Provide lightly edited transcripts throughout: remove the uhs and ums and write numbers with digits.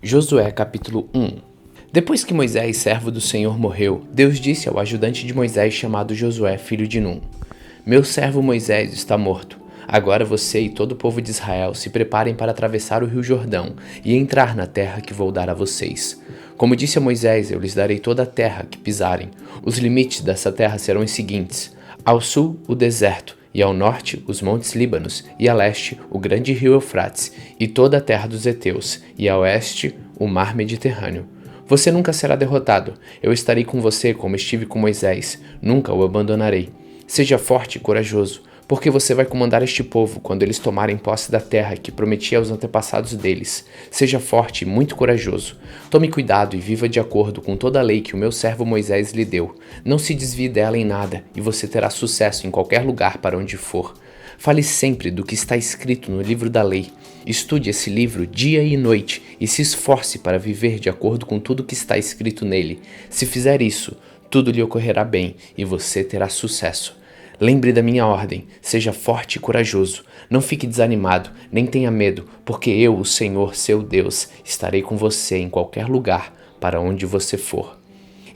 Josué capítulo 1. Depois que Moisés, servo do Senhor, morreu, Deus disse ao ajudante de Moisés chamado Josué, filho de Num: Meu servo Moisés está morto. Agora você e todo o povo de Israel se preparem para atravessar o rio Jordão e entrar na terra que vou dar a vocês. Como disse a Moisés, eu lhes darei toda a terra que pisarem. Os limites dessa terra serão os seguintes: ao sul, o deserto, e ao norte, os montes Líbanos, e a leste, o grande rio Eufrates, e toda a terra dos heteus, e a oeste, o mar Mediterrâneo. Você nunca será derrotado. Eu estarei com você como estive com Moisés. Nunca o abandonarei. Seja forte e corajoso, porque você vai comandar este povo quando eles tomarem posse da terra que prometi aos antepassados deles. Seja forte e muito corajoso. Tome cuidado e viva de acordo com toda a lei que o meu servo Moisés lhe deu. Não se desvie dela em nada, e você terá sucesso em qualquer lugar para onde for. Fale sempre do que está escrito no livro da lei. Estude esse livro dia e noite e se esforce para viver de acordo com tudo que está escrito nele. Se fizer isso, tudo lhe ocorrerá bem e você terá sucesso. Lembre da minha ordem, seja forte e corajoso. Não fique desanimado, nem tenha medo, porque eu, o Senhor, seu Deus, estarei com você em qualquer lugar para onde você for.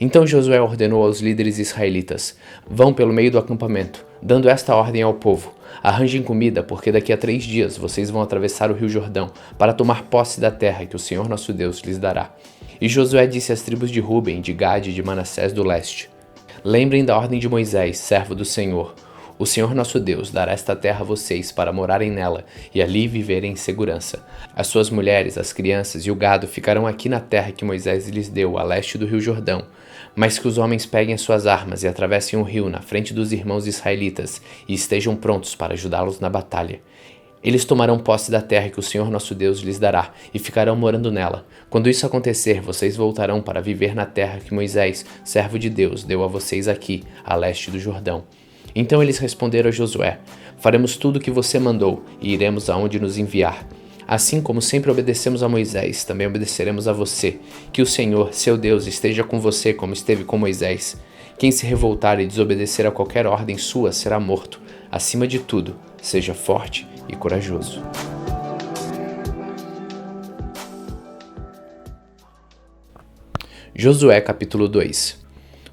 Então Josué ordenou aos líderes israelitas: vão pelo meio do acampamento, dando esta ordem ao povo: arranjem comida, porque daqui a 3 dias vocês vão atravessar o rio Jordão para tomar posse da terra que o Senhor nosso Deus lhes dará. E Josué disse às tribos de Ruben, de Gade e de Manassés do leste: lembrem da ordem de Moisés, servo do Senhor. O Senhor nosso Deus dará esta terra a vocês para morarem nela e ali viverem em segurança. As suas mulheres, as crianças e o gado ficarão aqui na terra que Moisés lhes deu, a leste do rio Jordão. Mas que os homens peguem as suas armas e atravessem o rio na frente dos irmãos israelitas e estejam prontos para ajudá-los na batalha. Eles tomarão posse da terra que o Senhor nosso Deus lhes dará e ficarão morando nela. Quando isso acontecer, vocês voltarão para viver na terra que Moisés, servo de Deus, deu a vocês aqui, a leste do Jordão. Então eles responderam a Josué: faremos tudo o que você mandou e iremos aonde nos enviar. Assim como sempre obedecemos a Moisés, também obedeceremos a você. Que o Senhor, seu Deus, esteja com você como esteve com Moisés. Quem se revoltar e desobedecer a qualquer ordem sua será morto. Acima de tudo, seja forte e corajoso. Josué capítulo 2.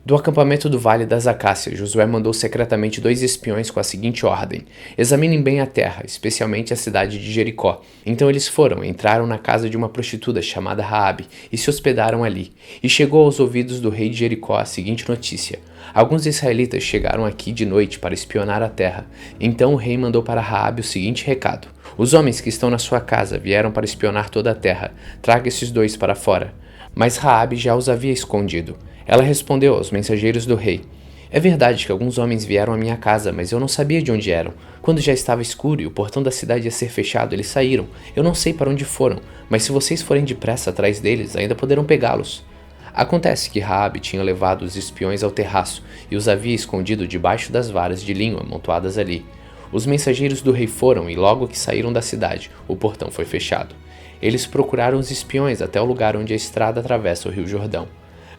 Do acampamento do Vale das Acácias, Josué mandou secretamente 2 espiões com a seguinte ordem: examinem bem a terra, especialmente a cidade de Jericó. Então eles entraram na casa de uma prostituta chamada Raabe e se hospedaram ali. E chegou aos ouvidos do rei de Jericó a seguinte notícia: alguns israelitas chegaram aqui de noite para espionar a terra. Então o rei mandou para Raabe o seguinte recado: os homens que estão na sua casa vieram para espionar toda a terra. Traga esses 2 para fora. Mas Raabe já os havia escondido. Ela respondeu aos mensageiros do rei: é verdade que alguns homens vieram à minha casa, mas eu não sabia de onde eram. Quando já estava escuro e o portão da cidade ia ser fechado, eles saíram. Eu não sei para onde foram, mas se vocês forem depressa atrás deles, ainda poderão pegá-los. Acontece que Raabe tinha levado os espiões ao terraço e os havia escondido debaixo das varas de linho amontoadas ali. Os mensageiros do rei foram e logo que saíram da cidade, o portão foi fechado. Eles procuraram os espiões até o lugar onde a estrada atravessa o rio Jordão.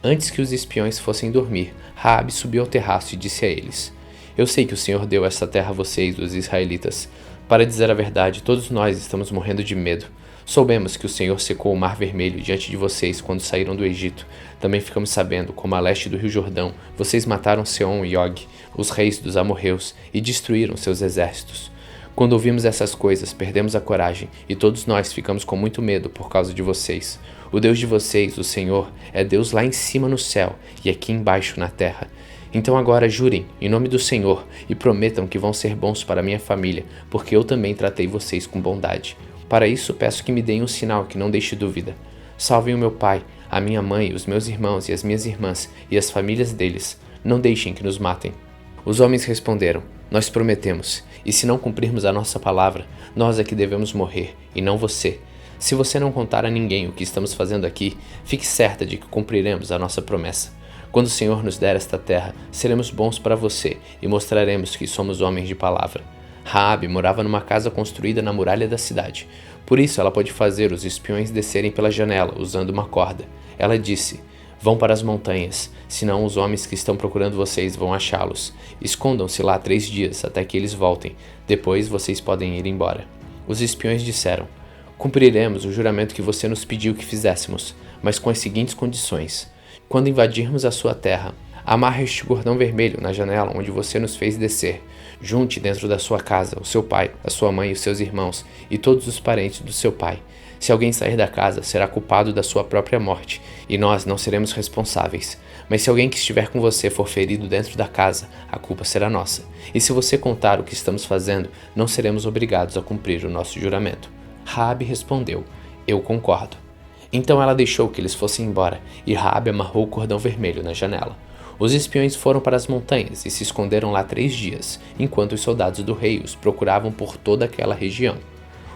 Antes que os espiões fossem dormir, Raabe subiu ao terraço e disse a eles: eu sei que o Senhor deu esta terra a vocês, os israelitas. Para dizer a verdade, todos nós estamos morrendo de medo. Soubemos que o Senhor secou o Mar Vermelho diante de vocês quando saíram do Egito. Também ficamos sabendo como a leste do rio Jordão vocês mataram Seom e Og, os reis dos amorreus, e destruíram seus exércitos. Quando ouvimos essas coisas, perdemos a coragem e todos nós ficamos com muito medo por causa de vocês. O Deus de vocês, o Senhor, é Deus lá em cima no céu e aqui embaixo na terra. Então agora jurem em nome do Senhor e prometam que vão ser bons para minha família, porque eu também tratei vocês com bondade. Para isso peço que me deem um sinal que não deixe dúvida. Salvem o meu pai, a minha mãe, os meus irmãos e as minhas irmãs e as famílias deles. Não deixem que nos matem. Os homens responderam: nós prometemos, e se não cumprirmos a nossa palavra, nós é que devemos morrer, e não você. Se você não contar a ninguém o que estamos fazendo aqui, fique certa de que cumpriremos a nossa promessa. Quando o Senhor nos der esta terra, seremos bons para você e mostraremos que somos homens de palavra. Raabe morava numa casa construída na muralha da cidade. Por isso ela pôde fazer os espiões descerem pela janela usando uma corda. Ela disse: vão para as montanhas, senão os homens que estão procurando vocês vão achá-los. Escondam-se lá 3 dias até que eles voltem. Depois vocês podem ir embora. Os espiões disseram: Cumpriremos o juramento que você nos pediu que fizéssemos, mas com as seguintes condições. Quando invadirmos a sua terra, amarre este cordão vermelho na janela onde você nos fez descer. Junte dentro da sua casa o seu pai, a sua mãe e os seus irmãos e todos os parentes do seu pai. Se alguém sair da casa, será culpado da sua própria morte, e nós não seremos responsáveis. Mas se alguém que estiver com você for ferido dentro da casa, a culpa será nossa. E se você contar o que estamos fazendo, não seremos obrigados a cumprir o nosso juramento. Raabe respondeu: eu concordo. Então ela deixou que eles fossem embora, e Raabe amarrou o cordão vermelho na janela. Os espiões foram para as montanhas e se esconderam lá 3 dias, enquanto os soldados do rei os procuravam por toda aquela região.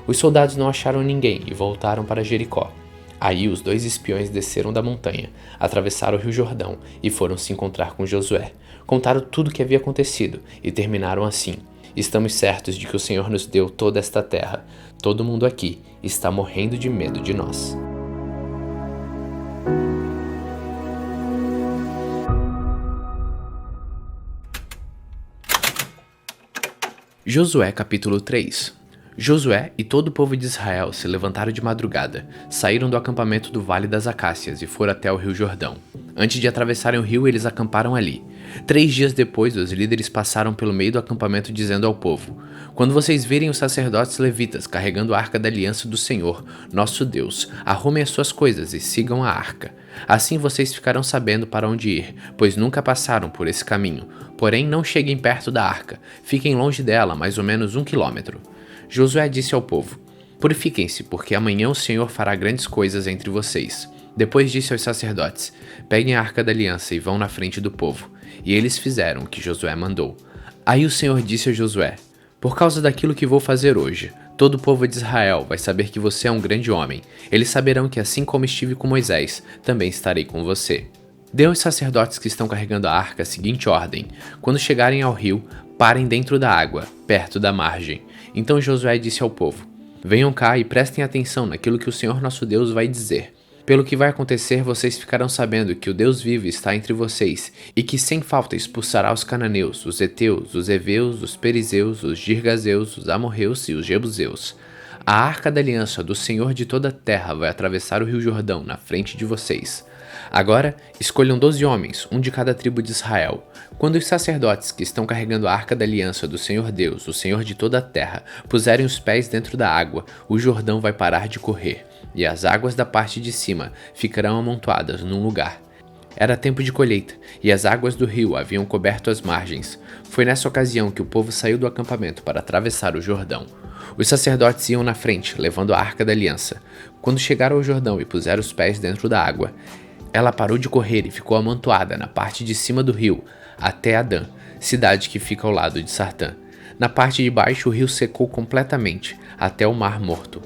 Os soldados não acharam ninguém e voltaram para Jericó. Aí os 2 espiões desceram da montanha, atravessaram o rio Jordão e foram se encontrar com Josué. Contaram tudo o que havia acontecido e terminaram assim: estamos certos de que o Senhor nos deu toda esta terra. Todo mundo aqui está morrendo de medo de nós. Josué capítulo 3. Josué e todo o povo de Israel se levantaram de madrugada, saíram do acampamento do Vale das Acácias e foram até o rio Jordão. Antes de atravessarem o rio, eles acamparam ali. 3 dias depois, os líderes passaram pelo meio do acampamento dizendo ao povo: quando vocês virem os sacerdotes levitas carregando a arca da aliança do Senhor, nosso Deus, arrumem as suas coisas e sigam a arca. Assim vocês ficarão sabendo para onde ir, pois nunca passaram por esse caminho. Porém, não cheguem perto da arca, fiquem longe dela, mais ou menos 1 quilômetro. Josué disse ao povo: purifiquem-se, porque amanhã o Senhor fará grandes coisas entre vocês. Depois disse aos sacerdotes: peguem a arca da aliança e vão na frente do povo. E eles fizeram o que Josué mandou. Aí o Senhor disse a Josué: por causa daquilo que vou fazer hoje, todo o povo de Israel vai saber que você é um grande homem. Eles saberão que assim como estive com Moisés, também estarei com você. Dê aos sacerdotes que estão carregando a arca a seguinte ordem: quando chegarem ao rio, parem dentro da água, perto da margem. Então Josué disse ao povo: venham cá e prestem atenção naquilo que o Senhor nosso Deus vai dizer. Pelo que vai acontecer, vocês ficarão sabendo que o Deus vivo está entre vocês, e que sem falta expulsará os cananeus, os heteus, os heveus, os perizeus, os girgazeus, os amorreus e os jebuseus. A arca da aliança do Senhor de toda a terra vai atravessar o rio Jordão na frente de vocês. Agora, escolham 12 homens, um de cada tribo de Israel. Quando os sacerdotes que estão carregando a arca da aliança do Senhor Deus, o Senhor de toda a terra, puserem os pés dentro da água, o Jordão vai parar de correr, e as águas da parte de cima ficarão amontoadas num lugar. Era tempo de colheita, e as águas do rio haviam coberto as margens. Foi nessa ocasião que o povo saiu do acampamento para atravessar o Jordão. Os sacerdotes iam na frente, levando a arca da aliança. Quando chegaram ao Jordão e puseram os pés dentro da água, ela parou de correr e ficou amontoada na parte de cima do rio, até Adã, cidade que fica ao lado de Sartã. Na parte de baixo o rio secou completamente, até o Mar Morto.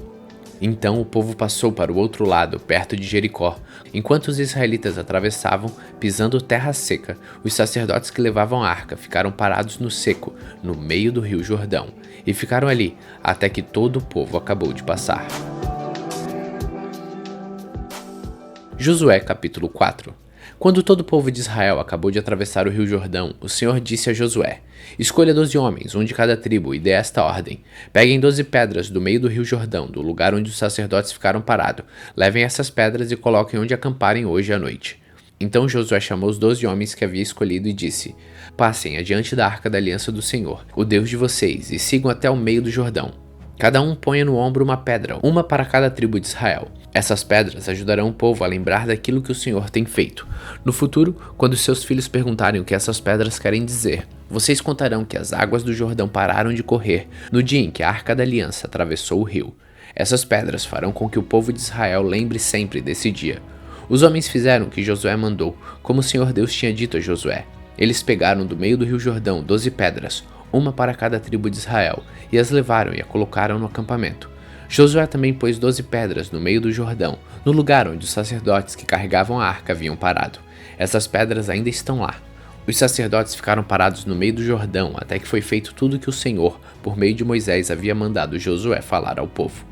Então o povo passou para o outro lado, perto de Jericó. Enquanto os israelitas atravessavam, pisando terra seca, os sacerdotes que levavam a arca ficaram parados no seco, no meio do rio Jordão, e ficaram ali até que todo o povo acabou de passar. Josué capítulo 4. Quando todo o povo de Israel acabou de atravessar o rio Jordão, o Senhor disse a Josué: escolha 12 homens, um de cada tribo, e dê esta ordem: peguem 12 pedras do meio do rio Jordão, do lugar onde os sacerdotes ficaram parados. Levem essas pedras e coloquem onde acamparem hoje à noite. Então Josué chamou os 12 homens que havia escolhido e disse: passem adiante da arca da aliança do Senhor, o Deus de vocês, e sigam até o meio do Jordão. Cada um ponha no ombro uma pedra, uma para cada tribo de Israel. Essas pedras ajudarão o povo a lembrar daquilo que o Senhor tem feito. No futuro, quando seus filhos perguntarem o que essas pedras querem dizer, vocês contarão que as águas do Jordão pararam de correr no dia em que a Arca da Aliança atravessou o rio. Essas pedras farão com que o povo de Israel lembre sempre desse dia. Os homens fizeram o que Josué mandou, como o Senhor Deus tinha dito a Josué. Eles pegaram do meio do rio Jordão 12 pedras, uma para cada tribo de Israel, e as levaram e a colocaram no acampamento. Josué também pôs 12 pedras no meio do Jordão, no lugar onde os sacerdotes que carregavam a arca haviam parado. Essas pedras ainda estão lá. Os sacerdotes ficaram parados no meio do Jordão até que foi feito tudo o que o Senhor, por meio de Moisés, havia mandado Josué falar ao povo.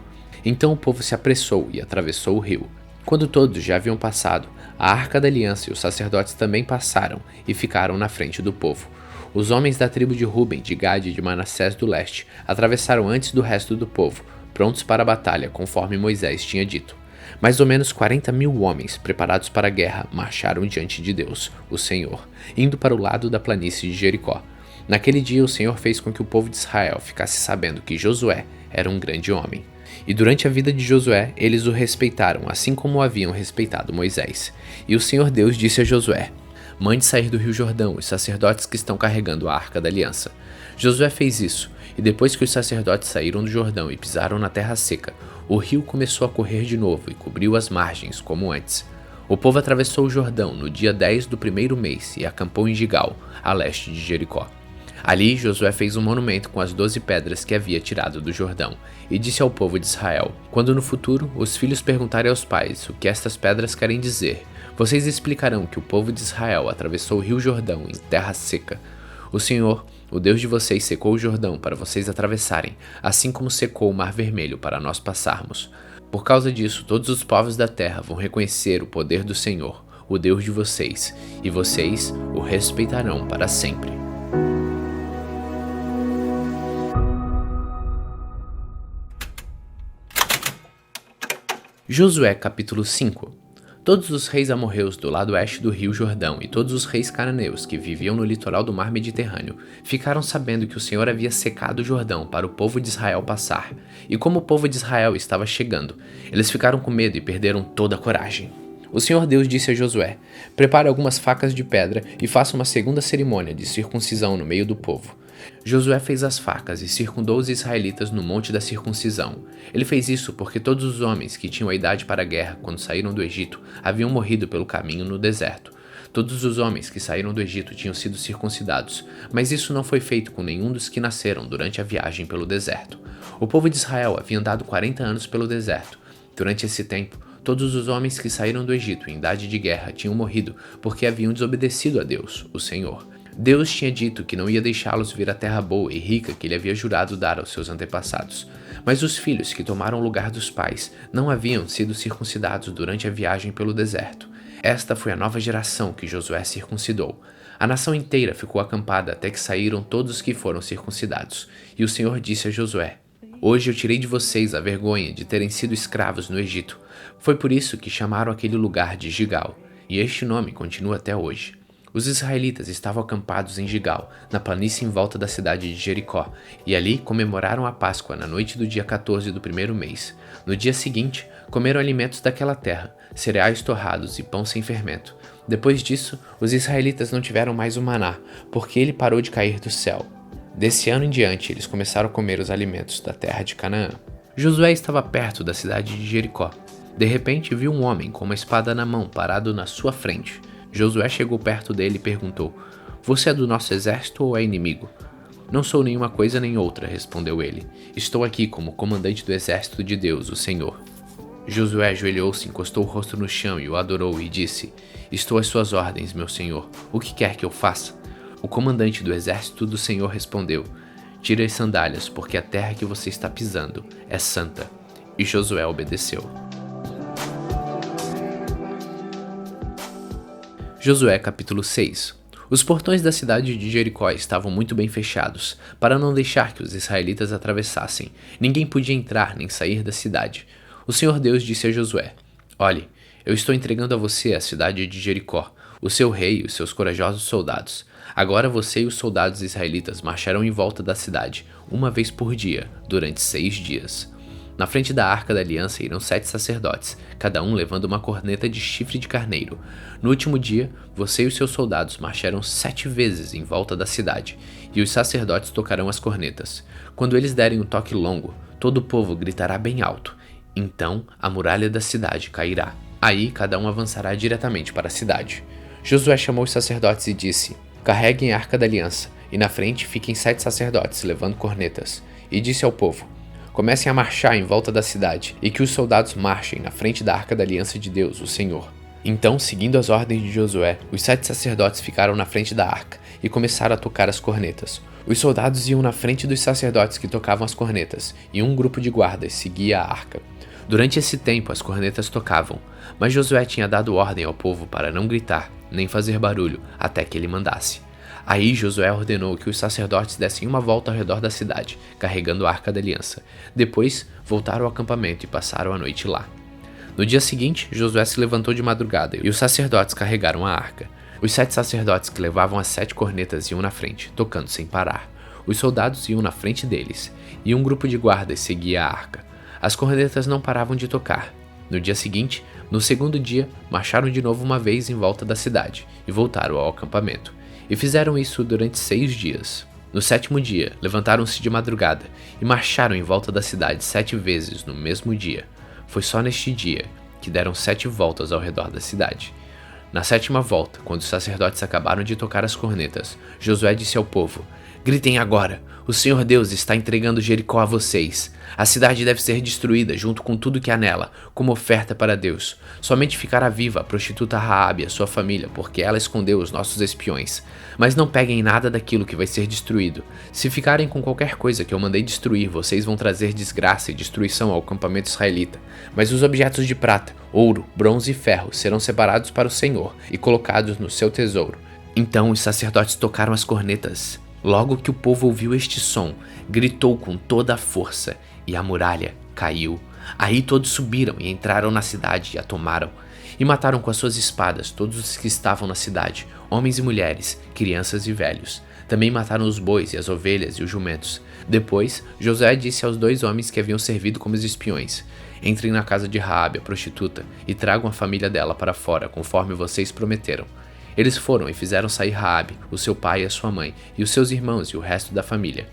Então o povo se apressou e atravessou o rio. Quando todos já haviam passado, a Arca da Aliança e os sacerdotes também passaram e ficaram na frente do povo. Os homens da tribo de Ruben, de Gade e de Manassés do leste atravessaram antes do resto do povo, prontos para a batalha, conforme Moisés tinha dito. Mais ou menos 40.000 homens, preparados para a guerra, marcharam diante de Deus, o Senhor, indo para o lado da planície de Jericó. Naquele dia o Senhor fez com que o povo de Israel ficasse sabendo que Josué era um grande homem. E durante a vida de Josué, eles o respeitaram, assim como o haviam respeitado Moisés. E o Senhor Deus disse a Josué: mande sair do rio Jordão os sacerdotes que estão carregando a arca da aliança. Josué fez isso, e depois que os sacerdotes saíram do Jordão e pisaram na terra seca, o rio começou a correr de novo e cobriu as margens como antes. O povo atravessou o Jordão no dia 10 do primeiro mês e acampou em Gigal, a leste de Jericó. Ali Josué fez um monumento com as 12 pedras que havia tirado do Jordão, e disse ao povo de Israel: quando no futuro os filhos perguntarem aos pais o que estas pedras querem dizer, vocês explicarão que o povo de Israel atravessou o rio Jordão em terra seca. O Senhor, o Deus de vocês, secou o Jordão para vocês atravessarem, assim como secou o Mar Vermelho para nós passarmos. Por causa disso, todos os povos da terra vão reconhecer o poder do Senhor, o Deus de vocês, e vocês o respeitarão para sempre. Josué capítulo 5. Todos os reis amorreus do lado oeste do rio Jordão e todos os reis cananeus que viviam no litoral do mar Mediterrâneo ficaram sabendo que o Senhor havia secado o Jordão para o povo de Israel passar, e como o povo de Israel estava chegando, eles ficaram com medo e perderam toda a coragem. O Senhor Deus disse a Josué: prepare algumas facas de pedra e faça uma segunda cerimônia de circuncisão no meio do povo. Josué fez as facas e circundou os israelitas no monte da circuncisão. Ele fez isso porque todos os homens que tinham a idade para a guerra quando saíram do Egito haviam morrido pelo caminho no deserto. Todos os homens que saíram do Egito tinham sido circuncidados, mas isso não foi feito com nenhum dos que nasceram durante a viagem pelo deserto. O povo de Israel havia andado 40 anos pelo deserto. Durante esse tempo, todos os homens que saíram do Egito em idade de guerra tinham morrido porque haviam desobedecido a Deus, o Senhor. Deus tinha dito que não ia deixá-los vir à terra boa e rica que ele havia jurado dar aos seus antepassados. Mas os filhos que tomaram o lugar dos pais não haviam sido circuncidados durante a viagem pelo deserto. Esta foi a nova geração que Josué circuncidou. A nação inteira ficou acampada até que saíram todos os que foram circuncidados. E o Senhor disse a Josué: hoje eu tirei de vocês a vergonha de terem sido escravos no Egito. Foi por isso que chamaram aquele lugar de Gigal, e este nome continua até hoje. Os israelitas estavam acampados em Gigal, na planície em volta da cidade de Jericó, e ali comemoraram a Páscoa na noite do dia 14 do primeiro mês. No dia seguinte, comeram alimentos daquela terra, cereais torrados e pão sem fermento. Depois disso, os israelitas não tiveram mais o maná, porque ele parou de cair do céu. Desse ano em diante, eles começaram a comer os alimentos da terra de Canaã. Josué estava perto da cidade de Jericó. De repente, viu um homem com uma espada na mão parado na sua frente. Josué chegou perto dele e perguntou: você é do nosso exército ou é inimigo? Não sou nenhuma coisa nem outra, respondeu ele. Estou aqui como comandante do exército de Deus, o Senhor. Josué ajoelhou-se, encostou o rosto no chão e o adorou e disse: estou às suas ordens, meu senhor. O que quer que eu faça? O comandante do exército do Senhor respondeu: tire as sandálias, porque a terra que você está pisando é santa. E Josué obedeceu. Josué capítulo 6. Os portões da cidade de Jericó estavam muito bem fechados, para não deixar que os israelitas atravessassem. Ninguém podia entrar nem sair da cidade. O Senhor Deus disse a Josué: olhe, eu estou entregando a você a cidade de Jericó, o seu rei e os seus corajosos soldados. Agora você e os soldados israelitas marcharão em volta da cidade, uma vez por dia, durante 6 dias. Na frente da arca da aliança irão 7 sacerdotes, cada um levando uma corneta de chifre de carneiro. No último dia, você e os seus soldados marcharão 7 vezes em volta da cidade, e os sacerdotes tocarão as cornetas. Quando eles derem um toque longo, todo o povo gritará bem alto. Então a muralha da cidade cairá. Aí cada um avançará diretamente para a cidade. Josué chamou os sacerdotes e disse: carreguem a arca da aliança, e na frente fiquem 7 sacerdotes levando cornetas. E disse ao povo: comecem a marchar em volta da cidade, e que os soldados marchem na frente da arca da aliança de Deus, o Senhor. Então, seguindo as ordens de Josué, os 7 sacerdotes ficaram na frente da arca e começaram a tocar as cornetas. Os soldados iam na frente dos sacerdotes que tocavam as cornetas, e um grupo de guardas seguia a arca. Durante esse tempo, as cornetas tocavam, mas Josué tinha dado ordem ao povo para não gritar, nem fazer barulho, até que ele mandasse. Aí Josué ordenou que os sacerdotes dessem uma volta ao redor da cidade, carregando a Arca da Aliança. Depois, voltaram ao acampamento e passaram a noite lá. No dia seguinte, Josué se levantou de madrugada e os sacerdotes carregaram a arca. Os 7 sacerdotes que levavam as 7 cornetas iam na frente, tocando sem parar. Os soldados iam na frente deles, e um grupo de guardas seguia a arca. As cornetas não paravam de tocar. No dia seguinte, no segundo dia, marcharam de novo uma vez em volta da cidade, e voltaram ao acampamento. E fizeram isso durante 6 dias. No 7º dia, levantaram-se de madrugada, e marcharam em volta da cidade 7 vezes no mesmo dia. Foi só neste dia que deram 7 voltas ao redor da cidade. Na 7ª volta, quando os sacerdotes acabaram de tocar as cornetas, Josué disse ao povo: "Gritem agora! O Senhor Deus está entregando Jericó a vocês. A cidade deve ser destruída junto com tudo que há nela, como oferta para Deus. Somente ficará viva a prostituta Raabe e a sua família, porque ela escondeu os nossos espiões. Mas não peguem nada daquilo que vai ser destruído. Se ficarem com qualquer coisa que eu mandei destruir, vocês vão trazer desgraça e destruição ao acampamento israelita. Mas os objetos de prata, ouro, bronze e ferro serão separados para o Senhor e colocados no seu tesouro." Então os sacerdotes tocaram as cornetas. Logo que o povo ouviu este som, gritou com toda a força, e a muralha caiu. Aí todos subiram e entraram na cidade e a tomaram. E mataram com as suas espadas todos os que estavam na cidade, homens e mulheres, crianças e velhos. Também mataram os bois e as ovelhas e os jumentos. Depois, Josué disse aos 2 homens que haviam servido como espiões: "Entrem na casa de Raabe, a prostituta, e tragam a família dela para fora, conforme vocês prometeram." Eles foram e fizeram sair Raabe, o seu pai e a sua mãe, e os seus irmãos e o resto da família.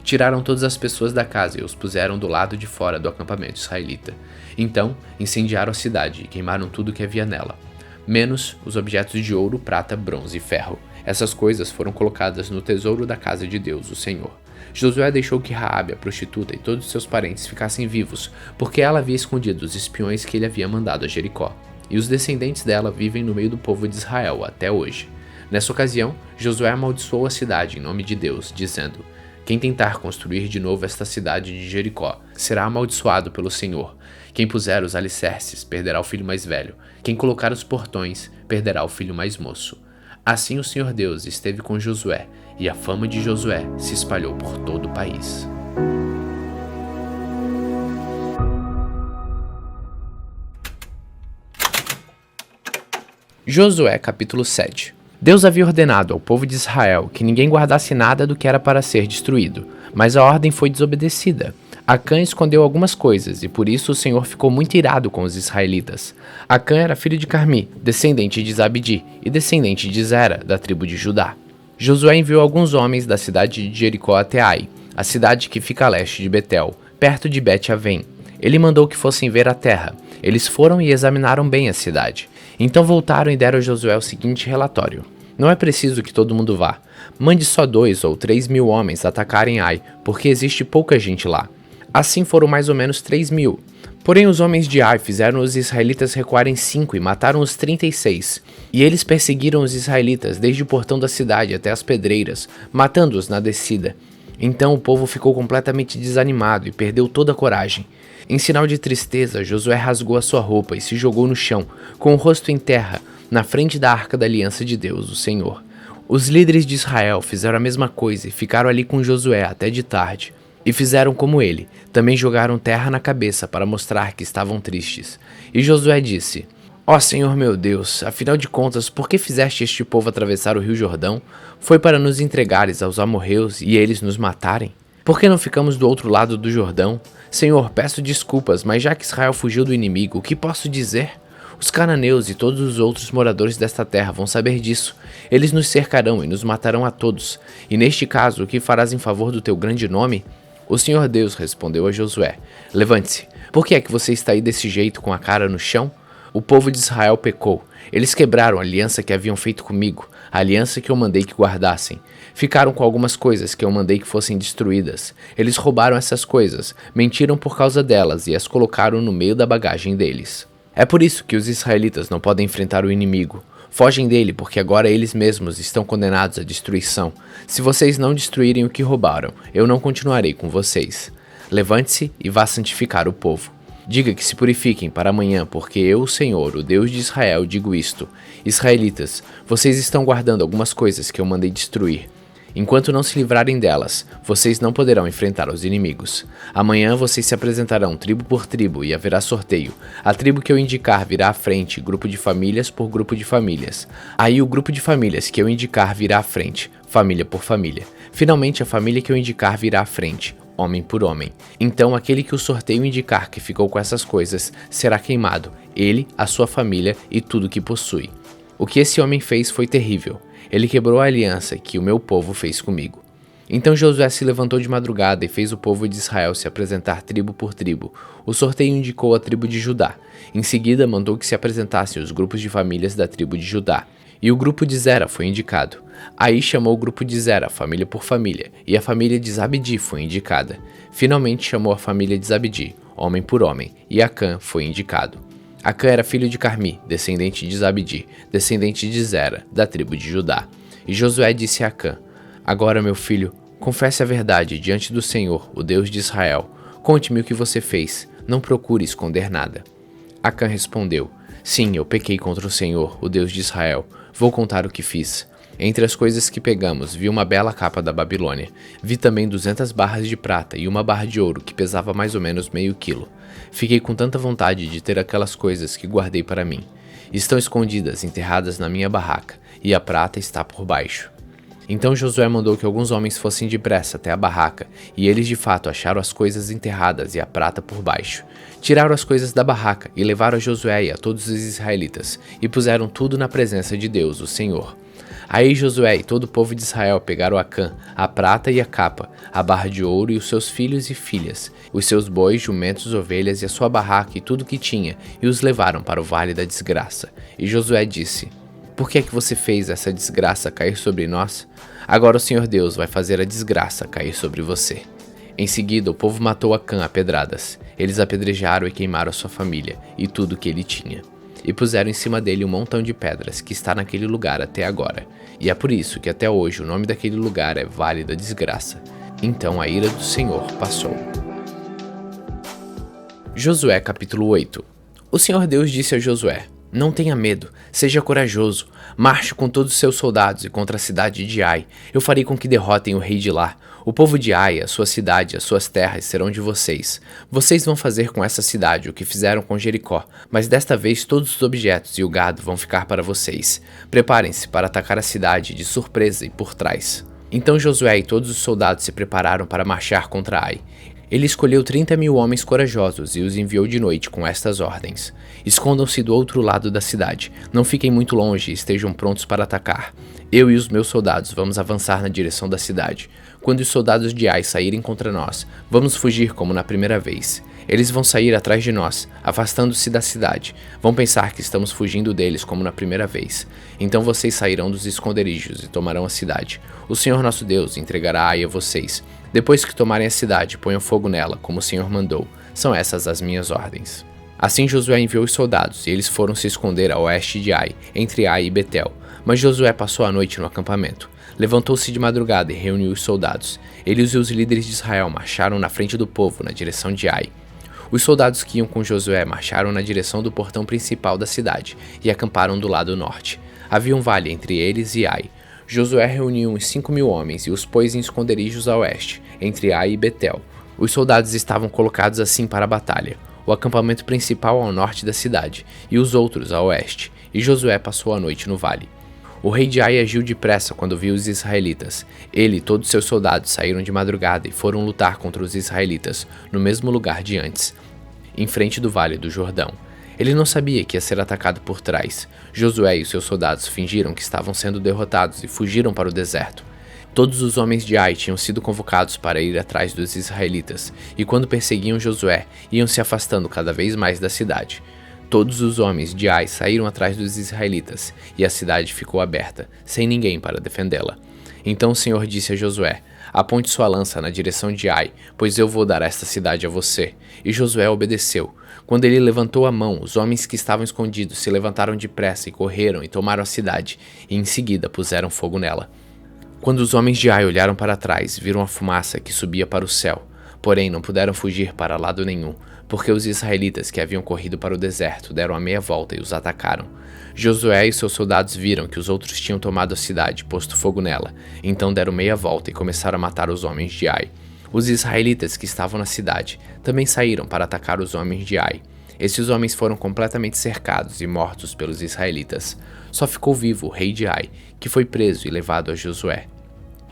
Tiraram todas as pessoas da casa e os puseram do lado de fora do acampamento israelita. Então, incendiaram a cidade e queimaram tudo que havia nela, menos os objetos de ouro, prata, bronze e ferro. Essas coisas foram colocadas no tesouro da casa de Deus, o Senhor. Josué deixou que Raabe, a prostituta, e todos seus parentes ficassem vivos, porque ela havia escondido os espiões que ele havia mandado a Jericó. E os descendentes dela vivem no meio do povo de Israel até hoje. Nessa ocasião, Josué amaldiçoou a cidade em nome de Deus, dizendo: "Quem tentar construir de novo esta cidade de Jericó será amaldiçoado pelo Senhor. Quem puser os alicerces perderá o filho mais velho. Quem colocar os portões perderá o filho mais moço." Assim o Senhor Deus esteve com Josué, e a fama de Josué se espalhou por todo o país. Josué capítulo 7. Deus havia ordenado ao povo de Israel que ninguém guardasse nada do que era para ser destruído, mas a ordem foi desobedecida. Acã escondeu algumas coisas, e por isso o Senhor ficou muito irado com os israelitas. Acã era filho de Carmi, descendente de Zabdi, e descendente de Zera, da tribo de Judá. Josué enviou alguns homens da cidade de Jericó até Ai, a cidade que fica a leste de Betel, perto de Bet-Avém. Ele mandou que fossem ver a terra. Eles foram e examinaram bem a cidade. Então voltaram e deram a Josué o seguinte relatório: "Não é preciso que todo mundo vá. Mande só 2 ou 3 mil homens atacarem Ai, porque existe pouca gente lá." Assim foram mais ou menos 3 mil. Porém os homens de Ai fizeram os israelitas recuarem 5 e mataram os 36. E eles perseguiram os israelitas desde o portão da cidade até as pedreiras, matando-os na descida. Então o povo ficou completamente desanimado e perdeu toda a coragem. Em sinal de tristeza, Josué rasgou a sua roupa e se jogou no chão, com o rosto em terra, na frente da Arca da Aliança de Deus, o Senhor. Os líderes de Israel fizeram a mesma coisa e ficaram ali com Josué até de tarde. E fizeram como ele, também jogaram terra na cabeça para mostrar que estavam tristes. E Josué disse: "Ó Senhor meu Deus, afinal de contas, por que fizeste este povo atravessar o rio Jordão? Foi para nos entregares aos amorreus e eles nos matarem? Por que não ficamos do outro lado do Jordão? Senhor, peço desculpas, mas já que Israel fugiu do inimigo, o que posso dizer? Os cananeus e todos os outros moradores desta terra vão saber disso. Eles nos cercarão e nos matarão a todos. E neste caso, o que farás em favor do teu grande nome?" O Senhor Deus respondeu a Josué: "Levante-se. Por que é que você está aí desse jeito com a cara no chão? O povo de Israel pecou. Eles quebraram a aliança que haviam feito comigo, a aliança que eu mandei que guardassem. Ficaram com algumas coisas que eu mandei que fossem destruídas. Eles roubaram essas coisas, mentiram por causa delas e as colocaram no meio da bagagem deles. É por isso que os israelitas não podem enfrentar o inimigo. Fogem dele, porque agora eles mesmos estão condenados à destruição. Se vocês não destruírem o que roubaram, eu não continuarei com vocês. Levante-se e vá santificar o povo." Diga que se purifiquem para amanhã, porque eu, o Senhor, o Deus de Israel, digo isto. Israelitas, vocês estão guardando algumas coisas que eu mandei destruir. Enquanto não se livrarem delas, vocês não poderão enfrentar os inimigos. Amanhã vocês se apresentarão tribo por tribo e haverá sorteio. A tribo que eu indicar virá à frente, grupo de famílias por grupo de famílias. Aí o grupo de famílias que eu indicar virá à frente, família por família. Finalmente a família que eu indicar virá à frente, homem por homem. Então aquele que o sorteio indicar que ficou com essas coisas será queimado, ele, a sua família e tudo que possui. O que esse homem fez foi terrível. Ele quebrou a aliança que o meu povo fez comigo. Então Josué se levantou de madrugada e fez o povo de Israel se apresentar tribo por tribo. O sorteio indicou a tribo de Judá. Em seguida mandou que se apresentassem os grupos de famílias da tribo de Judá. E o grupo de Zera foi indicado. Aí chamou o grupo de Zera, família por família, e a família de Zabdi foi indicada. Finalmente chamou a família de Zabdi, homem por homem, e Acã foi indicado. Acã era filho de Carmi, descendente de Zabdi, descendente de Zera, da tribo de Judá. E Josué disse a Acã: Agora, meu filho, confesse a verdade diante do Senhor, o Deus de Israel. Conte-me o que você fez, não procure esconder nada. Acã respondeu: Sim, eu pequei contra o Senhor, o Deus de Israel. Vou contar o que fiz. Entre as coisas que pegamos, vi uma bela capa da Babilônia. Vi também 200 barras de prata e uma barra de ouro que pesava mais ou menos meio quilo. Fiquei com tanta vontade de ter aquelas coisas que guardei para mim. Estão escondidas, enterradas na minha barraca, e a prata está por baixo. Então Josué mandou que alguns homens fossem depressa até a barraca, e eles de fato acharam as coisas enterradas e a prata por baixo. Tiraram as coisas da barraca e levaram a Josué e a todos os israelitas, e puseram tudo na presença de Deus, o Senhor. Aí Josué e todo o povo de Israel pegaram Acã, a prata e a capa, a barra de ouro e os seus filhos e filhas, os seus bois, jumentos, ovelhas e a sua barraca e tudo que tinha, e os levaram para o vale da desgraça. E Josué disse: Por que é que você fez essa desgraça cair sobre nós? Agora o Senhor Deus vai fazer a desgraça cair sobre você. Em seguida o povo matou Acã a pedradas. Eles apedrejaram e queimaram a sua família e tudo que ele tinha. E puseram em cima dele um montão de pedras que está naquele lugar até agora. E é por isso que até hoje o nome daquele lugar é Vale da Desgraça. Então a ira do Senhor passou. Josué capítulo 8. O Senhor Deus disse a Josué: Não tenha medo, seja corajoso, marche com todos os seus soldados e contra a cidade de Ai. Eu farei com que derrotem o rei de lá. O povo de Ai, a sua cidade, as suas terras serão de vocês. Vocês vão fazer com essa cidade o que fizeram com Jericó, mas desta vez todos os objetos e o gado vão ficar para vocês. Preparem-se para atacar a cidade de surpresa e por trás. Então Josué e todos os soldados se prepararam para marchar contra Ai. Ele escolheu 30.000 homens corajosos e os enviou de noite com estas ordens: Escondam-se do outro lado da cidade, não fiquem muito longe e estejam prontos para atacar. Eu e os meus soldados vamos avançar na direção da cidade. Quando os soldados de Ai saírem contra nós, vamos fugir como na primeira vez. Eles vão sair atrás de nós, afastando-se da cidade. Vão pensar que estamos fugindo deles como na primeira vez. Então vocês sairão dos esconderijos e tomarão a cidade. O Senhor nosso Deus entregará Ai a vocês. Depois que tomarem a cidade, ponham fogo nela, como o Senhor mandou. São essas as minhas ordens. Assim Josué enviou os soldados, e eles foram se esconder a oeste de Ai, entre Ai e Betel. Mas Josué passou a noite no acampamento. Levantou-se de madrugada e reuniu os soldados. Eles e os líderes de Israel marcharam na frente do povo, na direção de Ai. Os soldados que iam com Josué marcharam na direção do portão principal da cidade e acamparam do lado norte. Havia um vale entre eles e Ai. Josué reuniu uns 5.000 homens e os pôs em esconderijos a oeste, entre Ai e Betel. Os soldados estavam colocados assim para a batalha, o acampamento principal ao norte da cidade e os outros a oeste, e Josué passou a noite no vale. O rei de Ai agiu depressa quando viu os israelitas. Ele e todos seus soldados saíram de madrugada e foram lutar contra os israelitas, no mesmo lugar de antes, em frente do vale do Jordão. Ele não sabia que ia ser atacado por trás. Josué e os seus soldados fingiram que estavam sendo derrotados e fugiram para o deserto. Todos os homens de Ai tinham sido convocados para ir atrás dos israelitas, e quando perseguiam Josué, iam se afastando cada vez mais da cidade. Todos os homens de Ai saíram atrás dos israelitas, e a cidade ficou aberta, sem ninguém para defendê-la. Então o Senhor disse a Josué: Aponte sua lança na direção de Ai, pois eu vou dar esta cidade a você. E Josué obedeceu. Quando ele levantou a mão, os homens que estavam escondidos se levantaram depressa e correram e tomaram a cidade, e em seguida puseram fogo nela. Quando os homens de Ai olharam para trás, viram a fumaça que subia para o céu, porém não puderam fugir para lado nenhum, porque os israelitas que haviam corrido para o deserto deram a meia volta e os atacaram. Josué e seus soldados viram que os outros tinham tomado a cidade, posto fogo nela, então deram meia volta e começaram a matar os homens de Ai. Os israelitas que estavam na cidade também saíram para atacar os homens de Ai. Esses homens foram completamente cercados e mortos pelos israelitas. Só ficou vivo o rei de Ai, que foi preso e levado a Josué.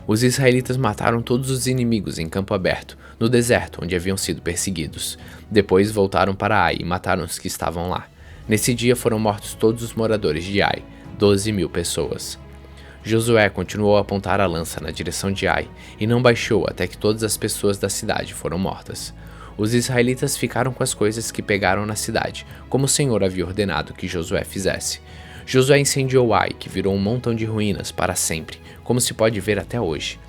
Os israelitas mataram todos os inimigos em campo aberto, no deserto onde haviam sido perseguidos. Depois voltaram para Ai e mataram os que estavam lá. Nesse dia foram mortos todos os moradores de Ai, 12.000 pessoas. Josué continuou a apontar a lança na direção de Ai e não baixou até que todas as pessoas da cidade foram mortas. Os israelitas ficaram com as coisas que pegaram na cidade, como o Senhor havia ordenado que Josué fizesse. Josué incendiou Ai, que virou um montão de ruínas para sempre, como se pode ver até hoje.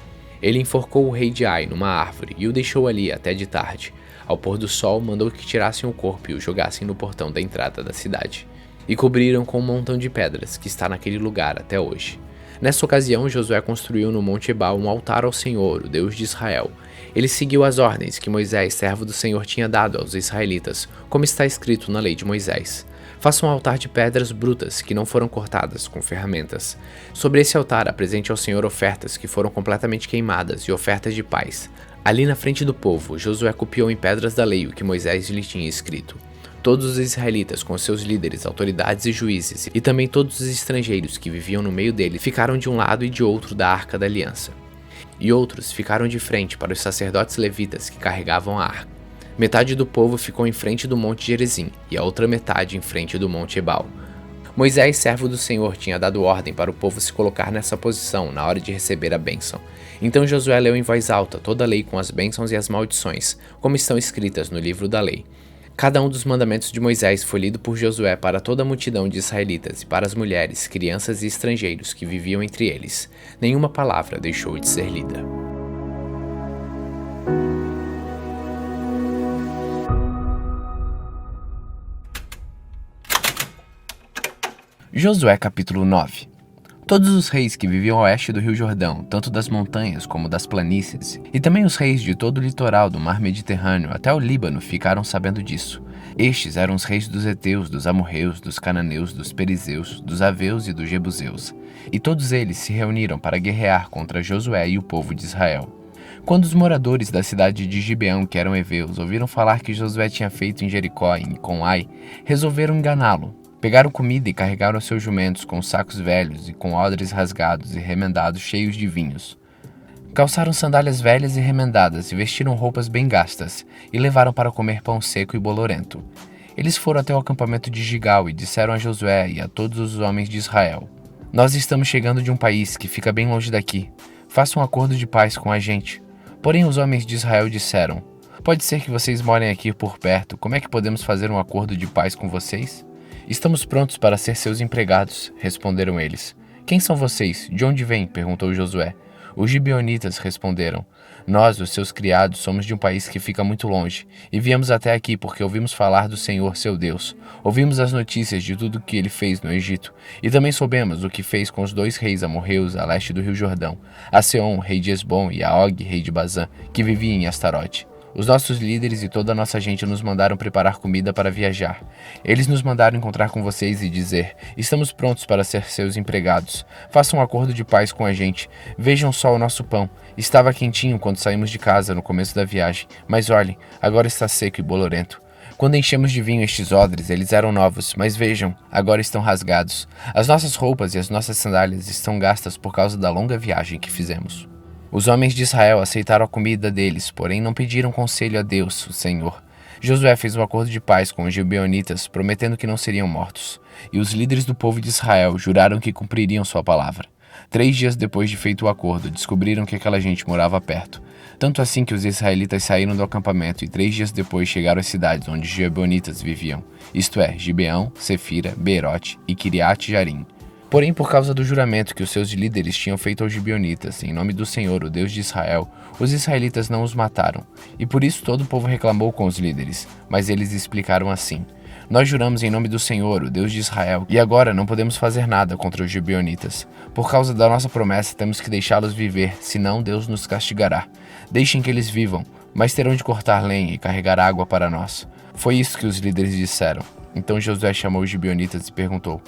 Ele enforcou o rei de Ai numa árvore e o deixou ali até de tarde. Ao pôr do sol, mandou que tirassem o corpo e o jogassem no portão da entrada da cidade. E cobriram com um montão de pedras, que está naquele lugar até hoje. Nessa ocasião, Josué construiu no Monte Ebal um altar ao Senhor, o Deus de Israel. Ele seguiu as ordens que Moisés, servo do Senhor, tinha dado aos israelitas, como está escrito na lei de Moisés. Faça um altar de pedras brutas que não foram cortadas com ferramentas. Sobre esse altar apresente ao Senhor ofertas que foram completamente queimadas e ofertas de paz. Ali na frente do povo, Josué copiou em pedras da lei o que Moisés lhe tinha escrito. Todos os israelitas, com seus líderes, autoridades e juízes, e também todos os estrangeiros que viviam no meio dele, ficaram de um lado e de outro da Arca da Aliança. E outros ficaram de frente para os sacerdotes levitas que carregavam a arca. Metade do povo ficou em frente do monte Gerizim e a outra metade em frente do monte Ebal. Moisés, servo do Senhor, tinha dado ordem para o povo se colocar nessa posição na hora de receber a bênção. Então Josué leu em voz alta toda a lei com as bênçãos e as maldições, como estão escritas no livro da lei. Cada um dos mandamentos de Moisés foi lido por Josué para toda a multidão de israelitas e para as mulheres, crianças e estrangeiros que viviam entre eles. Nenhuma palavra deixou de ser lida. Josué capítulo 9. Todos os reis que viviam a oeste do rio Jordão, tanto das montanhas como das planícies, e também os reis de todo o litoral do mar Mediterrâneo até o Líbano ficaram sabendo disso. Estes eram os reis dos heteus, dos amorreus, dos cananeus, dos perizeus, dos aveus e dos jebuseus. E todos eles se reuniram para guerrear contra Josué e o povo de Israel. Quando os moradores da cidade de Gibeão, que eram heveus, ouviram falar que Josué tinha feito em Jericó e com Ai, resolveram enganá-lo. Pegaram comida e carregaram seus jumentos com sacos velhos e com odres rasgados e remendados cheios de vinhos. Calçaram sandálias velhas e remendadas e vestiram roupas bem gastas e levaram para comer pão seco e bolorento. Eles foram até o acampamento de Gigal e disseram a Josué e a todos os homens de Israel: Nós estamos chegando de um país que fica bem longe daqui. Faça um acordo de paz com a gente. Porém os homens de Israel disseram: Pode ser que vocês morem aqui por perto. Como é que podemos fazer um acordo de paz com vocês? Estamos prontos para ser seus empregados, responderam eles. Quem são vocês? De onde vêm? Perguntou Josué. Os gibeonitas responderam. Nós, os seus criados, somos de um país que fica muito longe, e viemos até aqui porque ouvimos falar do Senhor, seu Deus. Ouvimos as notícias de tudo o que ele fez no Egito, e também soubemos o que fez com os 2 reis amorreus a leste do rio Jordão, a Seom, rei de Esbom, e a Og, rei de Bazã, que vivia em Astarote. Os nossos líderes e toda a nossa gente nos mandaram preparar comida para viajar. Eles nos mandaram encontrar com vocês e dizer: Estamos prontos para ser seus empregados. Façam um acordo de paz com a gente. Vejam só o nosso pão. Estava quentinho quando saímos de casa no começo da viagem, mas olhem, agora está seco e bolorento. Quando enchemos de vinho estes odres, eles eram novos, mas vejam, agora estão rasgados. As nossas roupas e as nossas sandálias estão gastas por causa da longa viagem que fizemos. Os homens de Israel aceitaram a comida deles, porém não pediram conselho a Deus, o Senhor. Josué fez um acordo de paz com os gibeonitas, prometendo que não seriam mortos. E os líderes do povo de Israel juraram que cumpririam sua palavra. 3 dias depois de feito o acordo, descobriram que aquela gente morava perto. Tanto assim que os israelitas saíram do acampamento e 3 dias depois chegaram às cidades onde os gibeonitas viviam, isto é, Gibeão, Sefira, Beerote e Kiriat-Jarim. Porém, por causa do juramento que os seus líderes tinham feito aos gibeonitas, em nome do Senhor, o Deus de Israel, os israelitas não os mataram, e por isso todo o povo reclamou com os líderes, mas eles explicaram assim: Nós juramos em nome do Senhor, o Deus de Israel, e agora não podemos fazer nada contra os gibeonitas. Por causa da nossa promessa, temos que deixá-los viver, senão Deus nos castigará. Deixem que eles vivam, mas terão de cortar lenha e carregar água para nós. Foi isso que os líderes disseram. Então Josué chamou os gibeonitas e perguntou: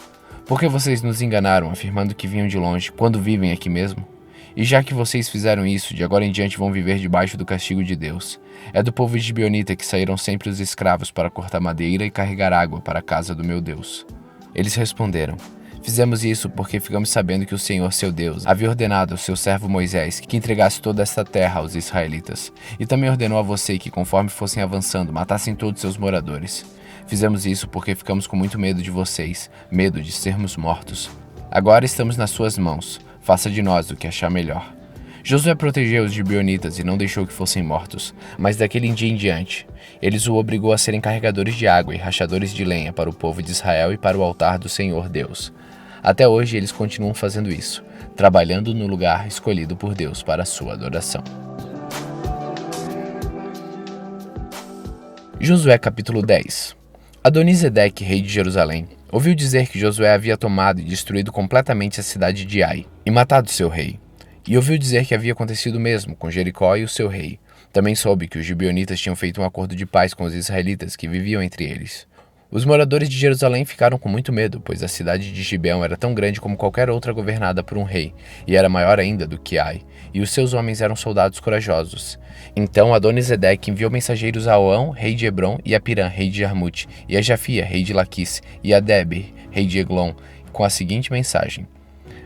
por que vocês nos enganaram, afirmando que vinham de longe, quando vivem aqui mesmo? E já que vocês fizeram isso, de agora em diante vão viver debaixo do castigo de Deus. É do povo gibeonita que saíram sempre os escravos para cortar madeira e carregar água para a casa do meu Deus. Eles responderam: fizemos isso porque ficamos sabendo que o Senhor, seu Deus, havia ordenado ao seu servo Moisés que entregasse toda esta terra aos israelitas. E também ordenou a você que, conforme fossem avançando, matassem todos seus moradores. Fizemos isso porque ficamos com muito medo de vocês, medo de sermos mortos. Agora estamos nas suas mãos. Faça de nós o que achar melhor. Josué protegeu os gibeonitas e não deixou que fossem mortos, mas daquele dia em diante, eles o obrigou a serem carregadores de água e rachadores de lenha para o povo de Israel e para o altar do Senhor Deus. Até hoje eles continuam fazendo isso, trabalhando no lugar escolhido por Deus para a sua adoração. Josué capítulo 10. Adonisedeque, rei de Jerusalém, ouviu dizer que Josué havia tomado e destruído completamente a cidade de Ai e matado seu rei. E ouviu dizer que havia acontecido o mesmo com Jericó e o seu rei. Também soube que os gibeonitas tinham feito um acordo de paz com os israelitas que viviam entre eles. Os moradores de Jerusalém ficaram com muito medo, pois a cidade de Gibeão era tão grande como qualquer outra governada por um rei, e era maior ainda do que Ai, e os seus homens eram soldados corajosos. Então Adonisedeque enviou mensageiros a Oão, rei de Hebron, e a Pirã, rei de Jarmute, e a Jafia, rei de Laquis, e a Debir, rei de Eglon, com a seguinte mensagem: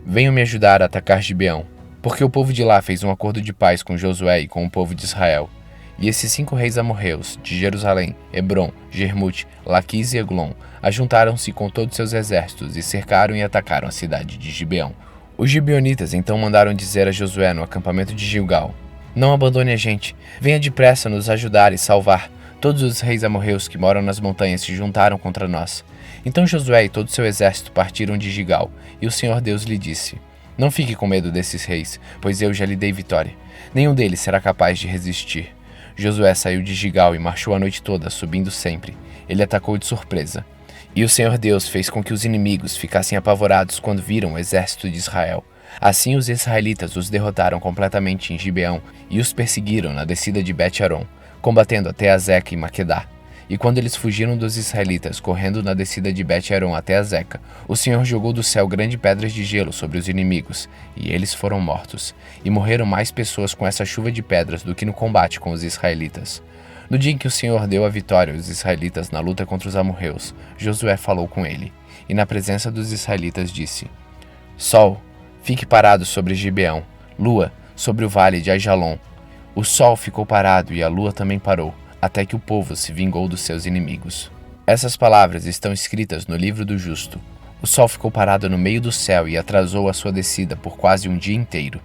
venham me ajudar a atacar Gibeão, porque o povo de lá fez um acordo de paz com Josué e com o povo de Israel. E esses 5 reis amorreus, de Jerusalém, Hebron, Jarmute, Laquis e Eglon, ajuntaram-se com todos seus exércitos e cercaram e atacaram a cidade de Gibeão. Os gibeonitas então mandaram dizer a Josué no acampamento de Gilgal: não abandone a gente, venha depressa nos ajudar e salvar. Todos os reis amorreus que moram nas montanhas se juntaram contra nós. Então Josué e todo o seu exército partiram de Gilgal, e o Senhor Deus lhe disse: não fique com medo desses reis, pois eu já lhe dei vitória. Nenhum deles será capaz de resistir. Josué saiu de Gilgal e marchou a noite toda, subindo sempre. Ele atacou de surpresa. E o Senhor Deus fez com que os inimigos ficassem apavorados quando viram o exército de Israel. Assim os israelitas os derrotaram completamente em Gibeão e os perseguiram na descida de Bet-Aron, combatendo até Azeca e Maquedá. E quando eles fugiram dos israelitas, correndo na descida de Bet-Aron até Azeca, o Senhor jogou do céu grandes pedras de gelo sobre os inimigos, e eles foram mortos. E morreram mais pessoas com essa chuva de pedras do que no combate com os israelitas. No dia em que o Senhor deu a vitória aos israelitas na luta contra os amorreus, Josué falou com ele, e na presença dos israelitas disse: Sol, fique parado sobre Gibeão, lua, sobre o vale de Aijalon. O sol ficou parado e a lua também parou, até que o povo se vingou dos seus inimigos. Essas palavras estão escritas no livro do justo. O sol ficou parado no meio do céu e atrasou a sua descida por quase um dia inteiro.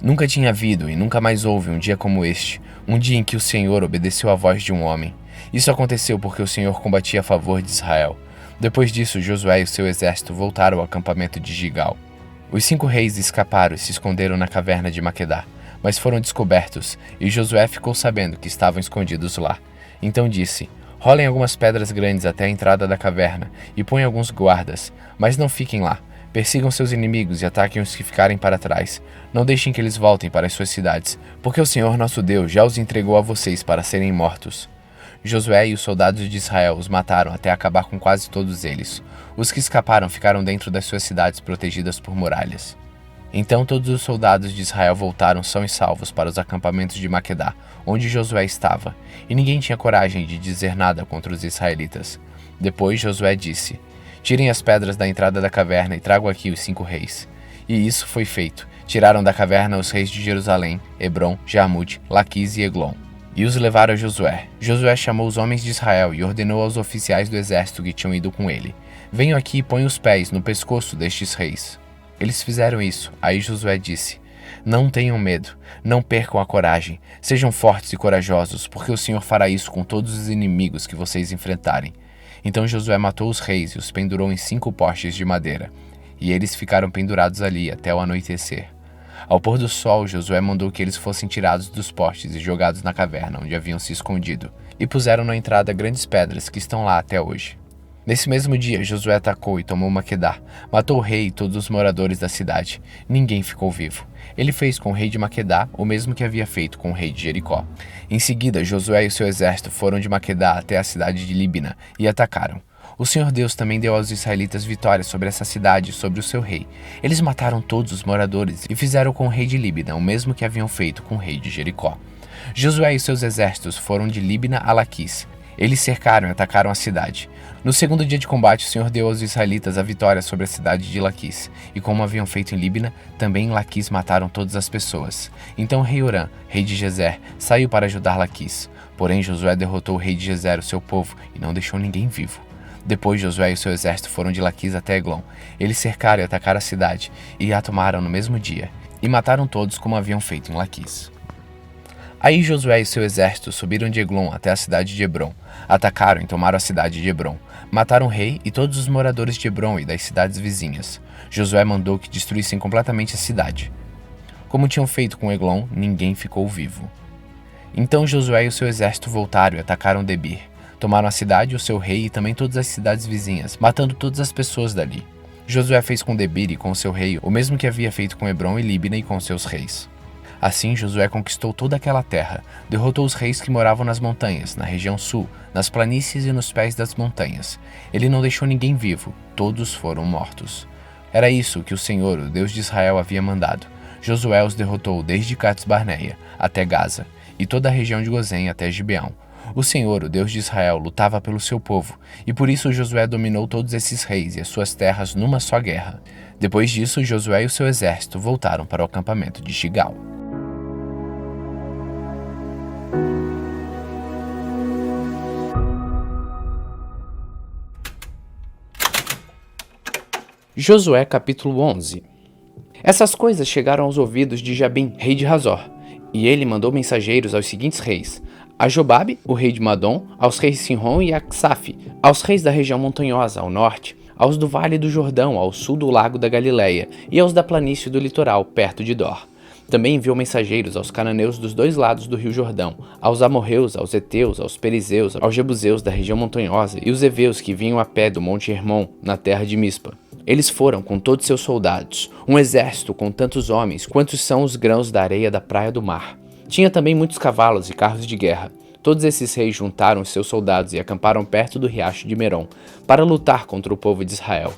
Nunca tinha havido e nunca mais houve um dia como este, um dia em que o Senhor obedeceu à voz de um homem. Isso aconteceu porque o Senhor combatia a favor de Israel. Depois disso, Josué e o seu exército voltaram ao acampamento de Gilgal. Os 5 reis escaparam e se esconderam na caverna de Maquedá, mas foram descobertos, e Josué ficou sabendo que estavam escondidos lá. Então disse: rolem algumas pedras grandes até a entrada da caverna, e ponham alguns guardas, mas não fiquem lá. Persigam seus inimigos e ataquem os que ficarem para trás. Não deixem que eles voltem para as suas cidades, porque o Senhor nosso Deus já os entregou a vocês para serem mortos. Josué e os soldados de Israel os mataram até acabar com quase todos eles. Os que escaparam ficaram dentro das suas cidades protegidas por muralhas. Então todos os soldados de Israel voltaram são e salvos para os acampamentos de Maquedá, onde Josué estava, e ninguém tinha coragem de dizer nada contra os israelitas. Depois Josué disse: tirem as pedras da entrada da caverna e tragam aqui os 5 reis. E isso foi feito. Tiraram da caverna os reis de Jerusalém, Hebron, Jarmute, Laquis e Eglon, e os levaram a Josué. Josué chamou os homens de Israel e ordenou aos oficiais do exército que tinham ido com ele: venham aqui e ponham os pés no pescoço destes reis. Eles fizeram isso. Aí Josué disse: não tenham medo, não percam a coragem, sejam fortes e corajosos, porque o Senhor fará isso com todos os inimigos que vocês enfrentarem. Então Josué matou os reis e os pendurou em 5 postes de madeira, e eles ficaram pendurados ali até o anoitecer. Ao pôr do sol, Josué mandou que eles fossem tirados dos postes e jogados na caverna onde haviam se escondido, e puseram na entrada grandes pedras que estão lá até hoje. Nesse mesmo dia, Josué atacou e tomou Maquedá, matou o rei e todos os moradores da cidade. Ninguém ficou vivo. Ele fez com o rei de Maquedá o mesmo que havia feito com o rei de Jericó. Em seguida, Josué e o seu exército foram de Maquedá até a cidade de Líbina e atacaram. O Senhor Deus também deu aos israelitas vitória sobre essa cidade e sobre o seu rei. Eles mataram todos os moradores e fizeram com o rei de Líbina o mesmo que haviam feito com o rei de Jericó. Josué e seus exércitos foram de Líbina a Laquis. Eles cercaram e atacaram a cidade. No segundo dia de combate, o Senhor deu aos israelitas a vitória sobre a cidade de Laquis, e como haviam feito em Líbina, também em Laquis mataram todas as pessoas. Então o rei Orã, rei de Gezer, saiu para ajudar Laquis. Porém Josué derrotou o rei de Gezer, o seu povo, e não deixou ninguém vivo. Depois Josué e o seu exército foram de Laquis até Eglon. Eles cercaram e atacaram a cidade, e a tomaram no mesmo dia, e mataram todos como haviam feito em Laquis. Aí Josué e seu exército subiram de Eglon até a cidade de Hebron. Atacaram e tomaram a cidade de Hebron. Mataram o rei e todos os moradores de Hebron e das cidades vizinhas. Josué mandou que destruíssem completamente a cidade. Como tinham feito com Eglon, ninguém ficou vivo. Então Josué e o seu exército voltaram e atacaram Debir. Tomaram a cidade, o seu rei e também todas as cidades vizinhas, matando todas as pessoas dali. Josué fez com Debir e com o seu rei o mesmo que havia feito com Hebron e Líbina e com seus reis. Assim Josué conquistou toda aquela terra, derrotou os reis que moravam nas montanhas, na região sul, nas planícies e nos pés das montanhas. Ele não deixou ninguém vivo, todos foram mortos. Era isso que o Senhor, o Deus de Israel, havia mandado. Josué os derrotou desde Cades-Barneia até Gaza, e toda a região de Gozém até Gibeão. O Senhor, o Deus de Israel, lutava pelo seu povo, e por isso Josué dominou todos esses reis e as suas terras numa só guerra. Depois disso, Josué e o seu exército voltaram para o acampamento de Gigal. Josué capítulo 11. Essas coisas chegaram aos ouvidos de Jabim, rei de Hazor, e ele mandou mensageiros aos seguintes reis: a Jobabe, o rei de Madom, aos reis Sinrom e Aksaf, aos reis da região montanhosa ao norte, aos do vale do Jordão ao sul do lago da Galileia e aos da planície do litoral perto de Dor. Também enviou mensageiros aos cananeus dos dois lados do rio Jordão, aos amorreus, aos heteus, aos perizeus, aos jebuseus da região montanhosa e os heveus que vinham a pé do monte Hermon, na terra de Mispa. Eles foram com todos seus soldados, um exército com tantos homens quantos são os grãos da areia da praia do mar. Tinha também muitos cavalos e carros de guerra. Todos esses reis juntaram seus soldados e acamparam perto do riacho de Merom, para lutar contra o povo de Israel.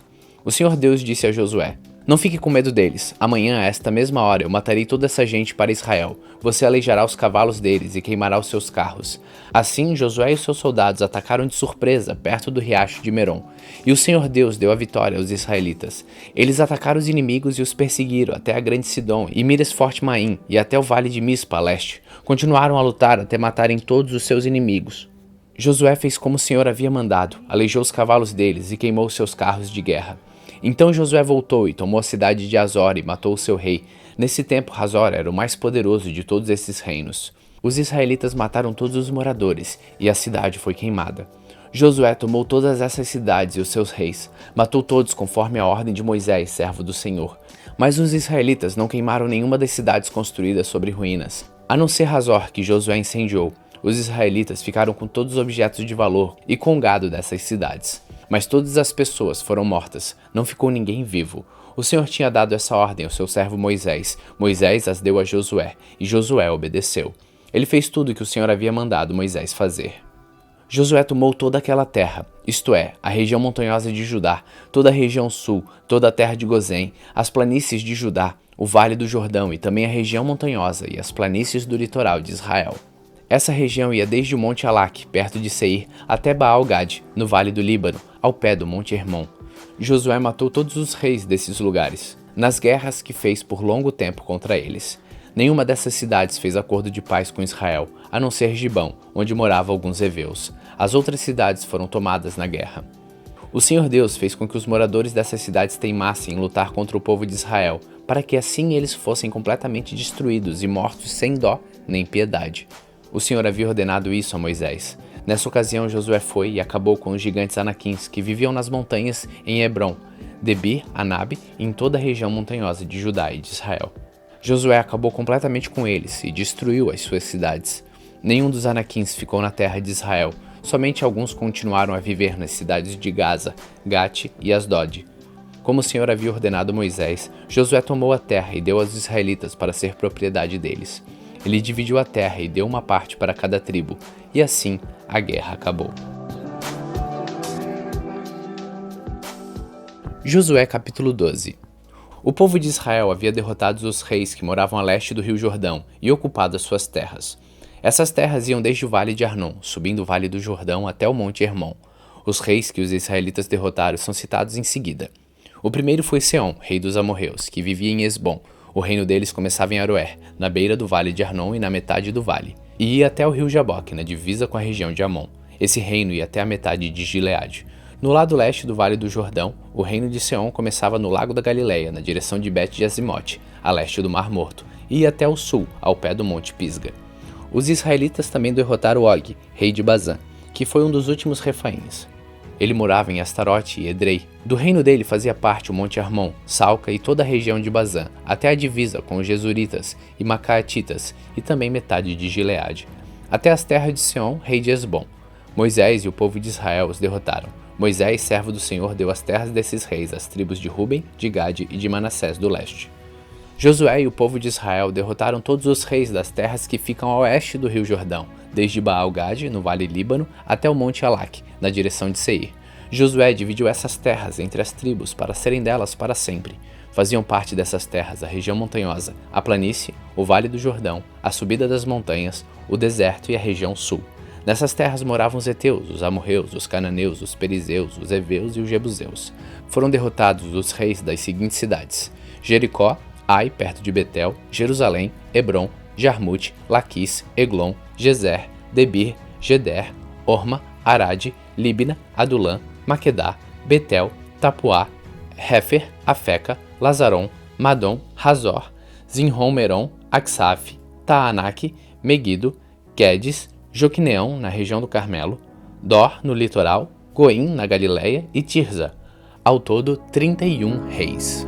O Senhor Deus disse a Josué: não fique com medo deles. Amanhã, a esta mesma hora, eu matarei toda essa gente para Israel. Você aleijará os cavalos deles e queimará os seus carros. Assim, Josué e seus soldados atacaram de surpresa, perto do riacho de Merom. E o Senhor Deus deu a vitória aos israelitas. Eles atacaram os inimigos e os perseguiram até a grande Sidom e Mires-Forte-Maim e até o vale de Mispa, a leste. Continuaram a lutar até matarem todos os seus inimigos. Josué fez como o Senhor havia mandado, aleijou os cavalos deles e queimou seus carros de guerra. Então Josué voltou e tomou a cidade de Hazor e matou o seu rei. Nesse tempo, Hazor era o mais poderoso de todos esses reinos. Os israelitas mataram todos os moradores, e a cidade foi queimada. Josué tomou todas essas cidades e os seus reis, matou todos conforme a ordem de Moisés, servo do Senhor. Mas os israelitas não queimaram nenhuma das cidades construídas sobre ruínas, a não ser Hazor, que Josué incendiou. Os israelitas ficaram com todos os objetos de valor e com o gado dessas cidades. Mas todas as pessoas foram mortas, não ficou ninguém vivo. O Senhor tinha dado essa ordem ao seu servo Moisés. Moisés as deu a Josué, e Josué obedeceu. Ele fez tudo o que o Senhor havia mandado Moisés fazer. Josué tomou toda aquela terra, isto é, a região montanhosa de Judá, toda a região sul, toda a terra de Gozém, as planícies de Judá, o vale do Jordão e também a região montanhosa e as planícies do litoral de Israel. Essa região ia desde o Monte Alaque, perto de Seir, até Baal-Gad, no vale do Líbano, ao pé do Monte Hermon. Josué matou todos os reis desses lugares, nas guerras que fez por longo tempo contra eles. Nenhuma dessas cidades fez acordo de paz com Israel, a não ser Gibão, onde moravam alguns heveus. As outras cidades foram tomadas na guerra. O Senhor Deus fez com que os moradores dessas cidades teimassem em lutar contra o povo de Israel, para que assim eles fossem completamente destruídos e mortos sem dó nem piedade. O Senhor havia ordenado isso a Moisés. Nessa ocasião, Josué foi e acabou com os gigantes anaquins que viviam nas montanhas em Hebron, Debir, Anabe e em toda a região montanhosa de Judá e de Israel. Josué acabou completamente com eles e destruiu as suas cidades. Nenhum dos anaquins ficou na terra de Israel. Somente alguns continuaram a viver nas cidades de Gaza, Gate e Asdod. Como o Senhor havia ordenado a Moisés, Josué tomou a terra e deu aos israelitas para ser propriedade deles. Ele dividiu a terra e deu uma parte para cada tribo, e assim a guerra acabou. Josué capítulo 12. O povo de Israel havia derrotado os reis que moravam a leste do rio Jordão e ocupado as suas terras. Essas terras iam desde o vale de Arnon, subindo o vale do Jordão até o monte Hermon. Os reis que os israelitas derrotaram são citados em seguida. O primeiro foi Seom, rei dos amorreus, que vivia em Hesbom. O reino deles começava em Aroer, na beira do vale de Arnon e na metade do vale, e ia até o rio Jaboque, na divisa com a região de Amon. Esse reino ia até a metade de Gileade. No lado leste do Vale do Jordão, o reino de Seom começava no Lago da Galileia, na direção de Bet-Jazimote, a leste do Mar Morto, e ia até o sul, ao pé do Monte Pisga. Os israelitas também derrotaram Og, rei de Bazã, que foi um dos últimos refaíns. Ele morava em Astarote e Edrei. Do reino dele fazia parte o Monte Hermon, Salca e toda a região de Bazã, até a divisa com os Gesuritas e Macaatitas, e também metade de Gileade, até as terras de Seom, rei de Hesbom. Moisés e o povo de Israel os derrotaram. Moisés, servo do Senhor, deu as terras desses reis às tribos de Ruben, de Gade e de Manassés do leste. Josué e o povo de Israel derrotaram todos os reis das terras que ficam a oeste do rio Jordão, desde Baal-Gade, no vale Líbano, até o monte Alaque, na direção de Seir. Josué dividiu essas terras entre as tribos para serem delas para sempre. Faziam parte dessas terras a região montanhosa, a planície, o vale do Jordão, a subida das montanhas, o deserto e a região sul. Nessas terras moravam os heteus, os amorreus, os cananeus, os perizeus, os heveus e os jebuseus. Foram derrotados os reis das seguintes cidades: Jericó, Ai, perto de Betel, Jerusalém, Hebron, Jarmute, Laquis, Eglon, Gezer, Debir, Geder, Orma, Arade, Líbina, Adulã, Maquedá, Betel, Tapuá, Hefer, Afeca, Lazaron, Madom, Razor, Zinrom Meron, Aksaf, Taanaque, Megido, Quedes, Joquineão, na região do Carmelo, Dor, no litoral, Goim, na Galileia e Tirza. Ao todo, 31 reis.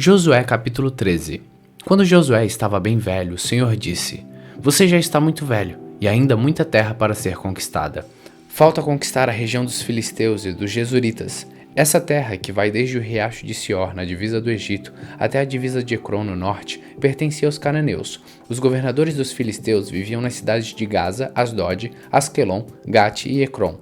Josué capítulo 13. Quando Josué estava bem velho, o Senhor disse: Você já está muito velho, e ainda muita terra para ser conquistada. Falta conquistar a região dos filisteus e dos jesuritas. Essa terra, que vai desde o riacho de Sior, na divisa do Egito, até a divisa de Ecrom, no norte, pertencia aos cananeus. Os governadores dos filisteus viviam nas cidades de Gaza, Asdod, Asquelon, Gate e Ecrom.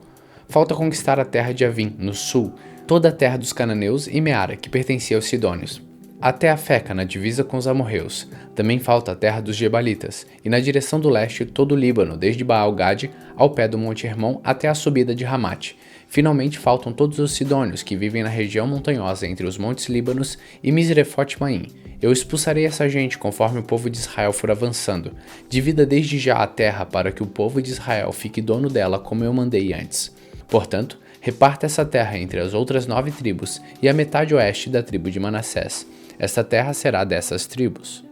Falta conquistar a terra de Avim, no sul, toda a terra dos cananeus e Meara, que pertencia aos sidônios, até a Feca, na divisa com os amorreus. Também falta a terra dos Gebalitas, e na direção do leste todo o Líbano, desde Baal-Gade ao pé do Monte Hermon até a subida de Ramate. Finalmente faltam todos os sidônios que vivem na região montanhosa entre os montes Líbanos e Misrefote-Maim. Eu expulsarei essa gente conforme o povo de Israel for avançando. Divida desde já a terra para que o povo de Israel fique dono dela como eu mandei antes. Portanto, reparta essa terra entre as outras 9 tribos e a metade oeste da tribo de Manassés. Esta terra será dessas tribos.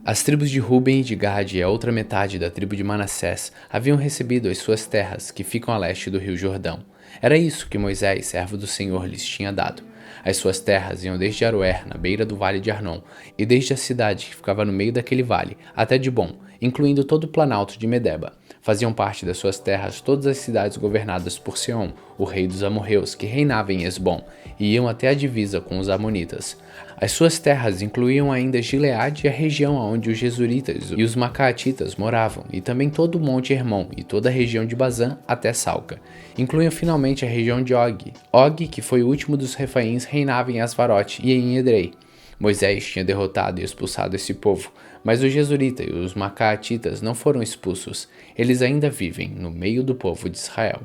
As tribos de Ruben e de Gade e a outra metade da tribo de Manassés haviam recebido as suas terras, que ficam a leste do rio Jordão. Era isso que Moisés, servo do Senhor, lhes tinha dado. As suas terras iam desde Aroer, na beira do vale de Arnon, e desde a cidade que ficava no meio daquele vale, até Dibom, incluindo todo o planalto de Medeba. Faziam parte das suas terras todas as cidades governadas por Seom, o rei dos amorreus, que reinava em Hesbom, e iam até a divisa com os amonitas. As suas terras incluíam ainda Gileade e a região onde os Jesuritas e os Macaatitas moravam, e também todo o monte Hermon e toda a região de Bazã até Salca. Incluíam finalmente a região de Og. Og, que foi o último dos refaíns, reinava em Asvarote e em Edrei. Moisés tinha derrotado e expulsado esse povo, mas os Jesuritas e os Macaatitas não foram expulsos. Eles ainda vivem no meio do povo de Israel.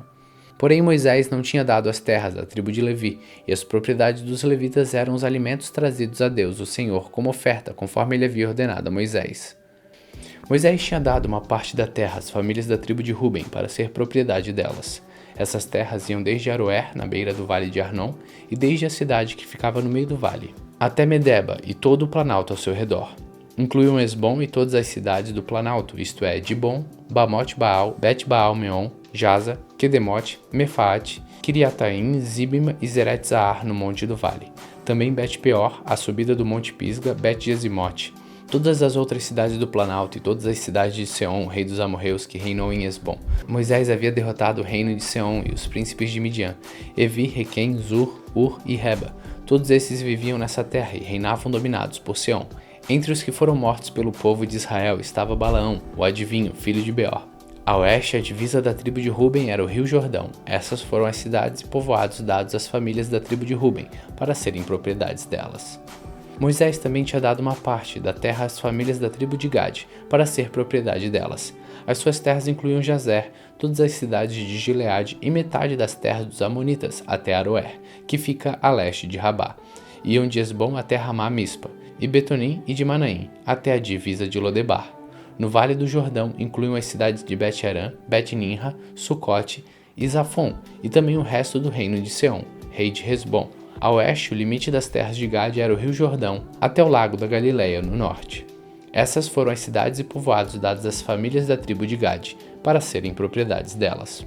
Porém, Moisés não tinha dado as terras à tribo de Levi, e as propriedades dos levitas eram os alimentos trazidos a Deus, o Senhor, como oferta, conforme ele havia ordenado a Moisés. Moisés tinha dado uma parte da terra às famílias da tribo de Ruben para ser propriedade delas. Essas terras iam desde Aroer, na beira do vale de Arnon, e desde a cidade que ficava no meio do vale, até Medeba e todo o planalto ao seu redor. Incluíam Hesbom e todas as cidades do planalto, isto é, Dibom, Bamote-Baal, Bet-Baal-Meon, Jaza, Quedemote, Mefaate, Kiriataim, Zibima e Zeret-Zahar no monte do vale. também Bet-peor, a subida do Monte Pisga, Bet-Jesimote, todas as outras cidades do Planalto e todas as cidades de Seom, rei dos amorreus, que reinou em Hesbom. Moisés havia derrotado o reino de Seom e os príncipes de Midian, Evi, Requem, Zur, Ur e Reba. Todos esses viviam nessa terra e reinavam dominados por Seom. Entre os que foram mortos pelo povo de Israel estava Balaão, o adivinho, filho de Beor. A oeste, a divisa da tribo de Ruben era o rio Jordão. Essas foram as cidades e povoados dados às famílias da tribo de Ruben, para serem propriedades delas. Moisés também tinha dado uma parte da terra às famílias da tribo de Gade, para ser propriedade delas. As suas terras incluíam Jazer, todas as cidades de Gileade e metade das terras dos Amonitas, até Aroer, que fica a leste de Rabá. Iam de Hesbom até Ramá-Mispa, e Betonim e de Manaim, até a divisa de Lodebar. No Vale do Jordão incluíam as cidades de Bet-Herã, Bet-Nimra, Sucote e Zafon, e também o resto do reino de Seom, rei de Hesbom. A oeste, o limite das terras de Gade era o rio Jordão, até o lago da Galileia, no norte. Essas foram as cidades e povoados dados às famílias da tribo de Gade, para serem propriedades delas.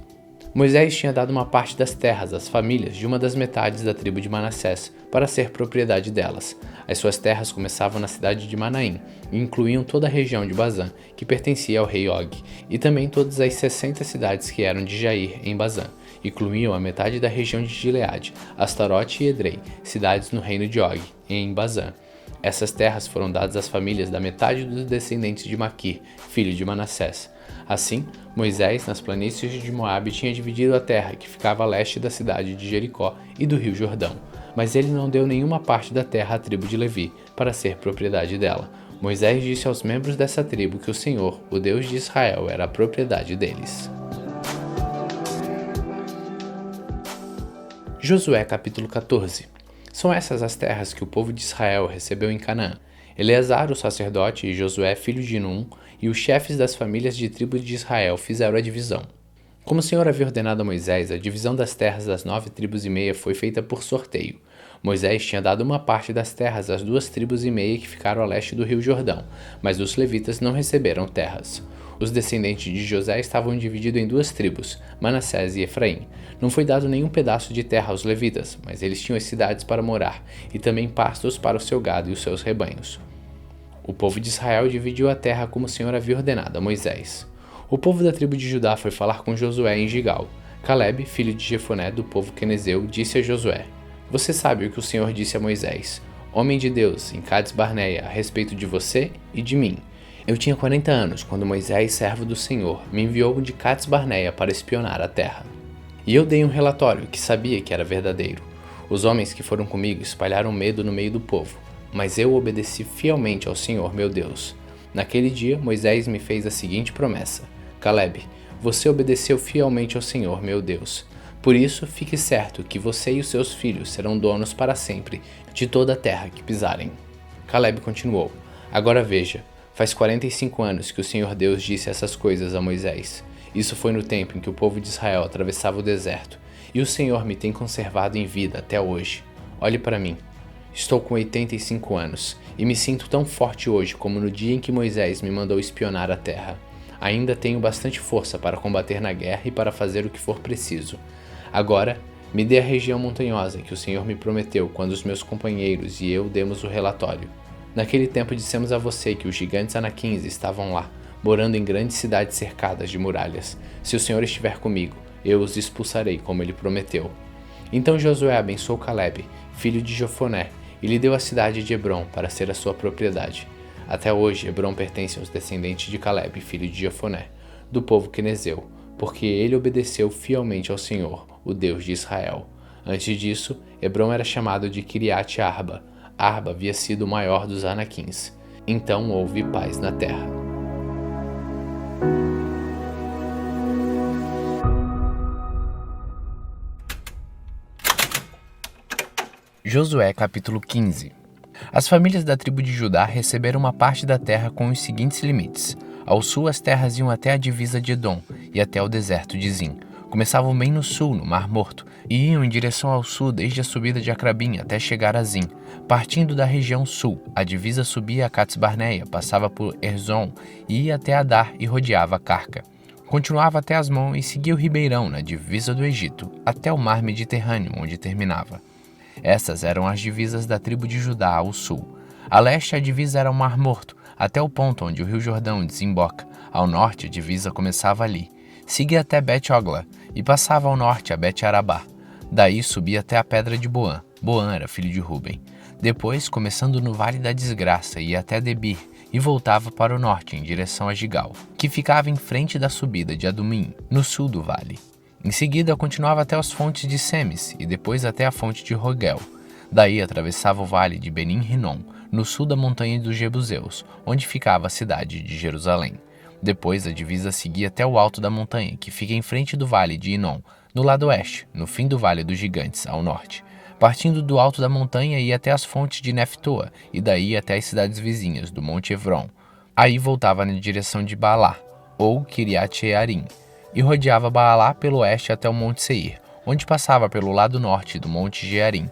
Moisés tinha dado uma parte das terras às famílias de uma das metades da tribo de Manassés, para ser propriedade delas. As suas terras começavam na cidade de Manaim, e incluíam toda a região de Bazã, que pertencia ao rei Og, e também todas as 60 cidades que eram de Jair, em Bazã. Incluíam a metade da região de Gileade, Astarote e Edrei, cidades no reino de Og, em Bazã. Essas terras foram dadas às famílias da metade dos descendentes de Maquir, filho de Manassés. Assim, Moisés, nas planícies de Moabe, tinha dividido a terra que ficava a leste da cidade de Jericó e do rio Jordão. Mas ele não deu nenhuma parte da terra à tribo de Levi, para ser propriedade dela. Moisés disse aos membros dessa tribo que o Senhor, o Deus de Israel, era a propriedade deles. Josué capítulo 14. São essas as terras que o povo de Israel recebeu em Canaã. Eleazar, o sacerdote, e Josué, filho de Num, e os chefes das famílias de tribos de Israel fizeram a divisão. Como o Senhor havia ordenado a Moisés, a divisão das terras das 9 tribos e meia foi feita por sorteio. Moisés tinha dado uma parte das terras às 2 tribos e meia que ficaram a leste do rio Jordão, mas os levitas não receberam terras. Os descendentes de José estavam divididos em 2 tribos, Manassés e Efraim. Não foi dado nenhum pedaço de terra aos levitas, mas eles tinham as cidades para morar, e também pastos para o seu gado e os seus rebanhos. O povo de Israel dividiu a terra como o Senhor havia ordenado a Moisés. O povo da tribo de Judá foi falar com Josué em Gigal. Caleb, filho de Jefoné, do povo quenezeu, disse a Josué: Você sabe o que o Senhor disse a Moisés, homem de Deus, em Cades Barneia, a respeito de você e de mim. Eu tinha 40 anos quando Moisés, servo do Senhor, me enviou de Cades Barneia para espionar a terra. E eu dei um relatório que sabia que era verdadeiro. Os homens que foram comigo espalharam medo no meio do povo, mas eu obedeci fielmente ao Senhor, meu Deus. Naquele dia, Moisés me fez a seguinte promessa: Caleb, você obedeceu fielmente ao Senhor, meu Deus. Por isso, fique certo que você e os seus filhos serão donos para sempre de toda a terra que pisarem. Caleb continuou: Agora veja, faz 45 anos que o Senhor Deus disse essas coisas a Moisés. Isso foi no tempo em que o povo de Israel atravessava o deserto, e o Senhor me tem conservado em vida até hoje. Olhe para mim. Estou com 85 anos, e me sinto tão forte hoje como no dia em que Moisés me mandou espionar a terra. Ainda tenho bastante força para combater na guerra e para fazer o que for preciso. Agora, me dê a região montanhosa que o Senhor me prometeu quando os meus companheiros e eu demos o relatório. Naquele tempo dissemos a você que os gigantes anaquins estavam lá, morando em grandes cidades cercadas de muralhas. Se o Senhor estiver comigo, eu os expulsarei como ele prometeu. Então Josué abençoou Caleb, filho de Jefoné, e lhe deu a cidade de Hebrom para ser a sua propriedade. Até hoje, Hebrom pertence aos descendentes de Caleb, filho de Jefoné, do povo quenezeu, porque ele obedeceu fielmente ao Senhor, o Deus de Israel. Antes disso, Hebrom era chamado de Kiriat Arba. Arba havia sido o maior dos anaquins. Então houve paz na terra. Josué capítulo 15. As famílias da tribo de Judá receberam uma parte da terra com os seguintes limites. Ao sul as terras iam até a divisa de Edom e até o deserto de Zin. Começavam bem no sul, no Mar Morto, e iam em direção ao sul desde a subida de Acrabim até chegar a Zin. Partindo da região sul, a divisa subia a Cades Barneia, passava por Erzon e ia até Adar e rodeava Carca. Continuava até Asmon e seguia o ribeirão na divisa do Egito, até o mar Mediterrâneo, onde terminava. Essas eram as divisas da tribo de Judá ao sul. A leste, a divisa era o Mar Morto, até o ponto onde o rio Jordão desemboca. Ao norte, a divisa começava ali. Seguia até Bet-Ogla e passava ao norte a Bet-Arabá. Daí subia até a pedra de Boã. Boã era filho de Ruben. Depois, começando no Vale da Desgraça, ia até Debir e voltava para o norte em direção a Gigal, que ficava em frente da subida de Adumim, no sul do vale. Em seguida, continuava até as fontes de Semes e depois até a fonte de Rogel. Daí atravessava o vale de Benim-Rinom, no sul da montanha dos Jebuseus, onde ficava a cidade de Jerusalém. Depois a divisa seguia até o alto da montanha, que fica em frente do vale de Inom, no lado oeste, no fim do Vale dos Gigantes, ao norte. Partindo do alto da montanha ia até as fontes de Neftoa e daí até as cidades vizinhas do Monte Evron. Aí voltava na direção de Baalá, ou Kiriat-Jearim, e rodeava Baalá pelo oeste até o Monte Seir, onde passava pelo lado norte do Monte Jearim,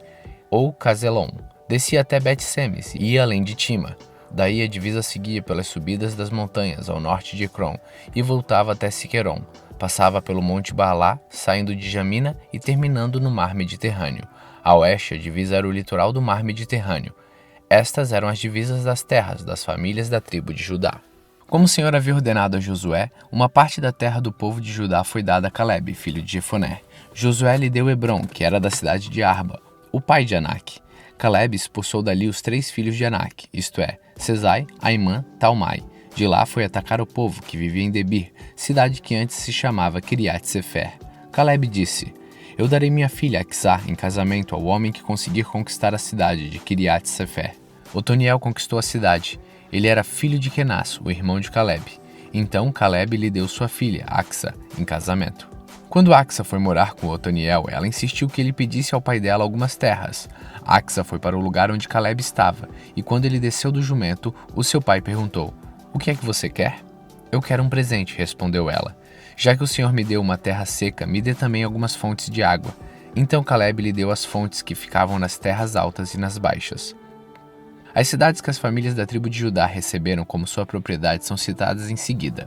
ou Cazelon. Descia até Bet-Semes e ia além de Tima. Daí a divisa seguia pelas subidas das montanhas ao norte de Ecrom e voltava até Siqueron. Passava pelo Monte Baalá, saindo de Jamina e terminando no Mar Mediterrâneo. A oeste, a divisa era o litoral do Mar Mediterrâneo. Estas eram as divisas das terras das famílias da tribo de Judá. Como o Senhor havia ordenado a Josué, uma parte da terra do povo de Judá foi dada a Calebe, filho de Jefoné. Josué lhe deu Hebrom, que era da cidade de Arba, o pai de Anak. Calebe expulsou dali os 3 filhos de Anak, isto é, Sesai, Aimã, Talmai. De lá foi atacar o povo que vivia em Debir, cidade que antes se chamava Kiriat-Sefer. Calebe disse: Eu darei minha filha Aksá em casamento ao homem que conseguir conquistar a cidade de Kiriat-Sefer. Otoniel conquistou a cidade. Ele era filho de Kenaz, o irmão de Calebe. Então Calebe lhe deu sua filha, Axa, em casamento. Quando Axa foi morar com Otoniel, ela insistiu que ele pedisse ao pai dela algumas terras. Axa foi para o lugar onde Calebe estava, e quando ele desceu do jumento, o seu pai perguntou: O que é que você quer? Eu quero um presente, respondeu ela. Já que o Senhor me deu uma terra seca, me dê também algumas fontes de água. Então Calebe lhe deu as fontes que ficavam nas terras altas e nas baixas. As cidades que as famílias da tribo de Judá receberam como sua propriedade são citadas em seguida.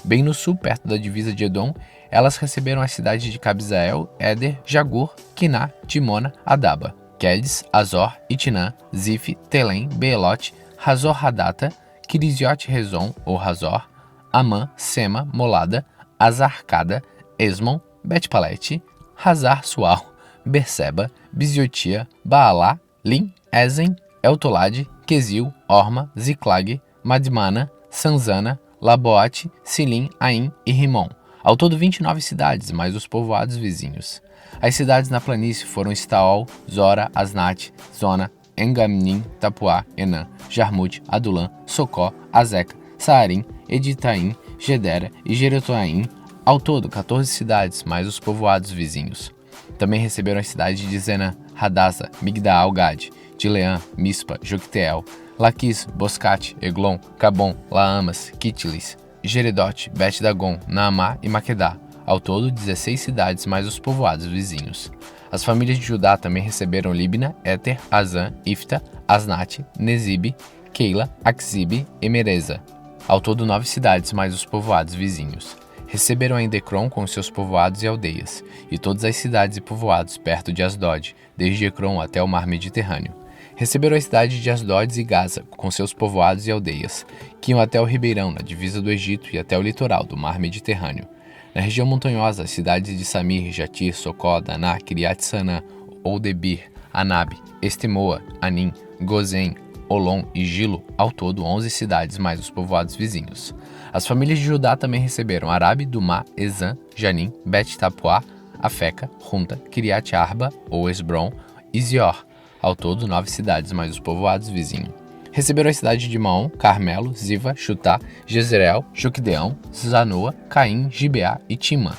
Bem no sul, perto da divisa de Edom, elas receberam as cidades de Cabzael, Éder, Jagur, Quiná, Timona, Adaba, Quedes, Azor, Itinã, Zif, Telém, Beelote, Hazor Hadata, Kiriziot Rezon, ou Hazor, Amã, Sema, Molada, Azarcada, Esmon, Bet-Palete, Hazar Sual, Berseba, Biziotia, Baalá, Lim, Ezen, Eltolade, Quesil, Orma, Ziclag, Madmana, Sanzana, Laboate, Silim, Aim e Rimon. Ao todo 29 cidades, mais os povoados vizinhos. As cidades na planície foram Estaol, Zora, Asnat, Zona, Engamnim, Tapuá, Enã, Jarmute, Adulam, Socó, Azeca, Saarim, Editaim, Gedera e Jeretoaim. Ao todo 14 cidades, mais os povoados vizinhos. Também receberam as cidades de Zenã, Hadasa, Migdaal-Gad, Dileã, Mispa, Jocteel, Laquis, Boscate, Eglon, Cabon, Laamas, Kitlis, Geredote, Bet-Dagon, Naamá e Maquedá. Ao todo, 16 cidades mais os povoados vizinhos. As famílias de Judá também receberam Libna, Éter, Azã, Ifta, Asnate, Nezibe, Keila, Axibe e Mereza. Ao todo, 9 cidades mais os povoados vizinhos. Receberam ainda Ecrom com seus povoados e aldeias, e todas as cidades e povoados perto de Asdod, desde Ecrom até o mar Mediterrâneo. Receberam a cidade de Asdod e Gaza, com seus povoados e aldeias, que iam até o ribeirão, na divisa do Egito, e até o litoral do mar Mediterrâneo. Na região montanhosa, as cidades de Samir, Jatir, Socó, Daná, Kiriat-Sanã, ou Debir, Anab, Estemoa, Anim, Gozém, Olom e Gilo, ao todo 11 cidades mais os povoados vizinhos. As famílias de Judá também receberam Arabe, Dumá, Ezã, Janim, Bet-Tapuá, Afeca, Junta, Kiriat-Arba, ou Esbron, e Zior, ao todo 9 cidades mais os povoados vizinhos. Receberam as cidades de Maom, Carmelo, Ziva, Chutá, Jezreel, Joquedeão, Zanoa, Caim, Gibeá e Timã.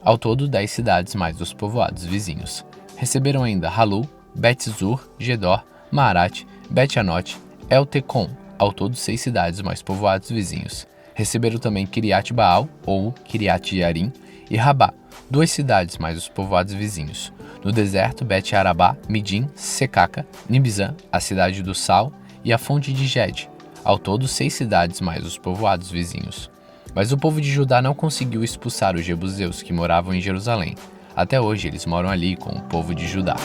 Ao todo 10 cidades mais os povoados vizinhos. Receberam ainda Halu, Bet-Zur, Gedor, Maarat, Bet-Anote, El-Tecom, ao todo 6 cidades mais povoados vizinhos. Receberam também Kiriat-Baal, ou Kiriat-Jearim, e Rabá, 2 cidades mais os povoados vizinhos. No deserto, Bet-Arabá, Midim, Secaca, Nibzã, a cidade do Sal, e a fonte de Ged, ao todo 6 cidades mais os povoados vizinhos. Mas o povo de Judá não conseguiu expulsar os jebuseus que moravam em Jerusalém. Até hoje eles moram ali com o povo de Judá.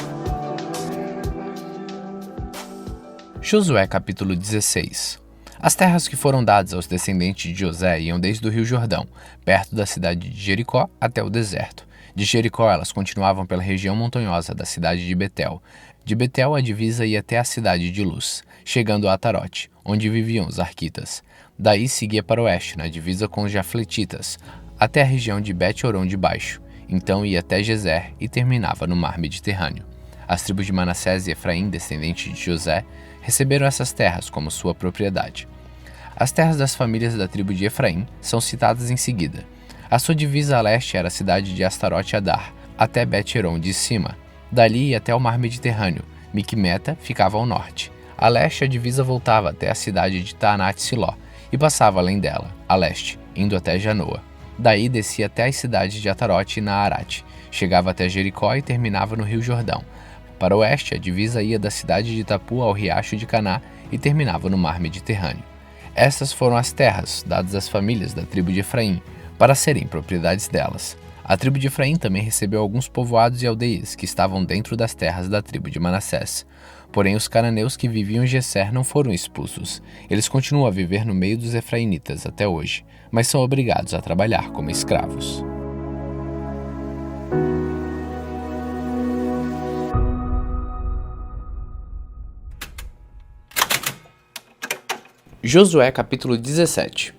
Josué capítulo 16. As terras que foram dadas aos descendentes de José iam desde o rio Jordão, perto da cidade de Jericó, até o deserto. De Jericó elas continuavam pela região montanhosa da cidade de Betel. De Betel a divisa ia até a cidade de Luz, chegando a Atarote, onde viviam os arquitas. Daí seguia para o oeste, na divisa com os jafletitas, até a região de Bet-Horon de Baixo. Então ia até Gezer e terminava no mar Mediterrâneo. As tribos de Manassés e Efraim, descendentes de José, receberam essas terras como sua propriedade. As terras das famílias da tribo de Efraim são citadas em seguida. A sua divisa a leste era a cidade de Astarote Adar, até Bet-Horon de cima. Dali ia até o mar Mediterrâneo. Miquimeta ficava ao norte. A leste a divisa voltava até a cidade de Taanat-Siló e passava além dela, a leste, indo até Janoa. Daí descia até as cidades de Atarote e Naarate, chegava até Jericó e terminava no rio Jordão. Para o oeste, a divisa ia da cidade de Tapua ao riacho de Caná e terminava no mar Mediterrâneo. Estas foram as terras dadas às famílias da tribo de Efraim, para serem propriedades delas. A tribo de Efraim também recebeu alguns povoados e aldeias que estavam dentro das terras da tribo de Manassés. Porém, os cananeus que viviam em Geser não foram expulsos. Eles continuam a viver no meio dos efraimitas até hoje, mas são obrigados a trabalhar como escravos. Josué capítulo 17.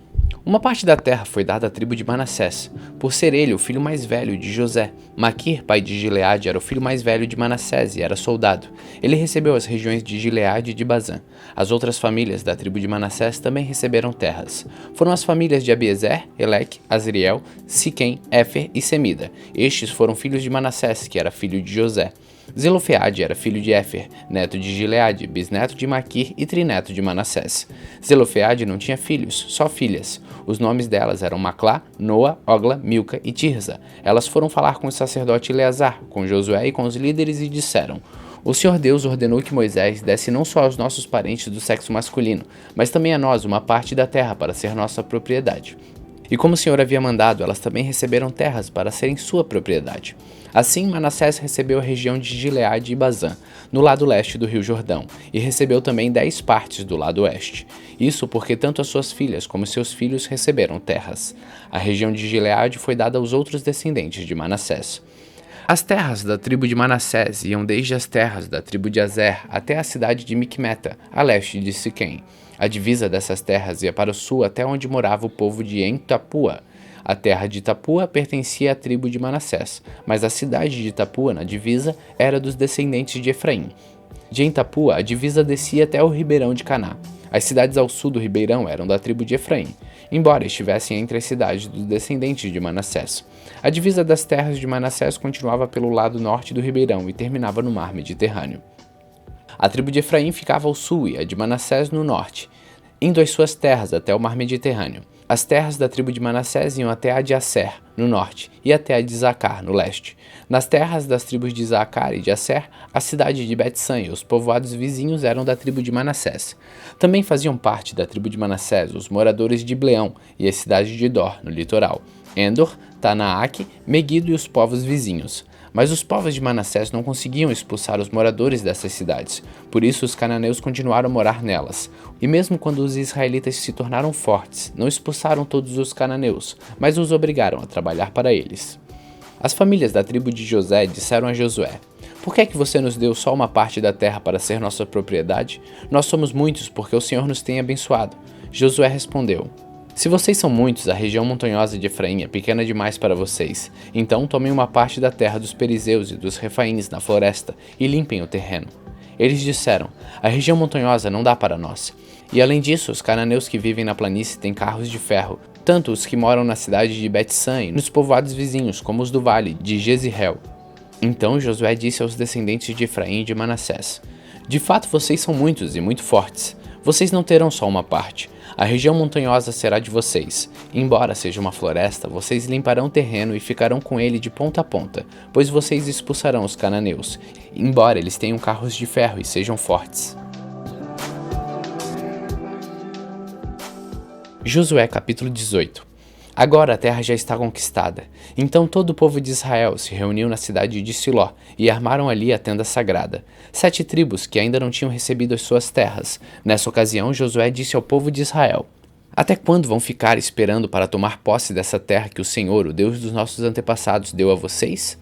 Uma parte da terra foi dada à tribo de Manassés, por ser ele o filho mais velho de José. Maquir, pai de Gileade, era o filho mais velho de Manassés e era soldado. Ele recebeu as regiões de Gileade e de Bazã. As outras famílias da tribo de Manassés também receberam terras. Foram as famílias de Abiezer, Eleque, Azriel, Siquém, Éfer e Semida. Estes foram filhos de Manassés, que era filho de José. Zelofeade era filho de Éfer, neto de Gileade, bisneto de Maquir e trineto de Manassés. Zelofeade não tinha filhos, só filhas. Os nomes delas eram Maclá, Noa, Ogla, Milca e Tirza. Elas foram falar com o sacerdote Eleazar, com Josué e com os líderes e disseram: O Senhor Deus ordenou que Moisés desse não só aos nossos parentes do sexo masculino, mas também a nós uma parte da terra para ser nossa propriedade. E como o Senhor havia mandado, elas também receberam terras para serem sua propriedade. Assim, Manassés recebeu a região de Gileade e Bazã, no lado leste do rio Jordão, e recebeu também 10 partes do lado oeste. Isso porque tanto as suas filhas como seus filhos receberam terras. A região de Gileade foi dada aos outros descendentes de Manassés. As terras da tribo de Manassés iam desde as terras da tribo de Azer até a cidade de Miquimeta, a leste de Siquém. A divisa dessas terras ia para o sul até onde morava o povo de En-Tapua. A terra de Tapua pertencia à tribo de Manassés, mas a cidade de Tapua, na divisa, era dos descendentes de Efraim. De En-Tapua, a divisa descia até o ribeirão de Caná. As cidades ao sul do ribeirão eram da tribo de Efraim, embora estivessem entre as cidades dos descendentes de Manassés. A divisa das terras de Manassés continuava pelo lado norte do ribeirão e terminava no mar Mediterrâneo. A tribo de Efraim ficava ao sul e a de Manassés no norte, indo às suas terras até o mar Mediterrâneo. As terras da tribo de Manassés iam até a de Asser, no norte, e até a de Isacar, no leste. Nas terras das tribos de Isacar e de Asser, a cidade de Bet-San e os povoados vizinhos eram da tribo de Manassés. Também faziam parte da tribo de Manassés os moradores de Ibleão e a cidade de Dor, no litoral, Endor, Tanaaque, Meguido e os povos vizinhos. Mas os povos de Manassés não conseguiam expulsar os moradores dessas cidades, por isso os cananeus continuaram a morar nelas. E mesmo quando os israelitas se tornaram fortes, não expulsaram todos os cananeus, mas os obrigaram a trabalhar para eles. As famílias da tribo de José disseram a Josué: Por que é que você nos deu só uma parte da terra para ser nossa propriedade? Nós somos muitos porque o Senhor nos tem abençoado. Josué respondeu: Se vocês são muitos, a região montanhosa de Efraim é pequena demais para vocês. Então tomem uma parte da terra dos perizeus e dos refaíns na floresta e limpem o terreno. Eles disseram: A região montanhosa não dá para nós. E além disso, os cananeus que vivem na planície têm carros de ferro, tanto os que moram na cidade de Bet-San e nos povoados vizinhos, como os do vale de Jezreel. Então Josué disse aos descendentes de Efraim e de Manassés: De fato vocês são muitos e muito fortes. Vocês não terão só uma parte. A região montanhosa será de vocês. Embora seja uma floresta, vocês limparão o terreno e ficarão com ele de ponta a ponta, pois vocês expulsarão os cananeus, embora eles tenham carros de ferro e sejam fortes. Josué capítulo 18. Agora a terra já está conquistada. Então todo o povo de Israel se reuniu na cidade de Siló e armaram ali a tenda sagrada. 7 tribos que ainda não tinham recebido as suas terras. Nessa ocasião, Josué disse ao povo de Israel: Até quando vão ficar esperando para tomar posse dessa terra que o Senhor, o Deus dos nossos antepassados, deu a vocês?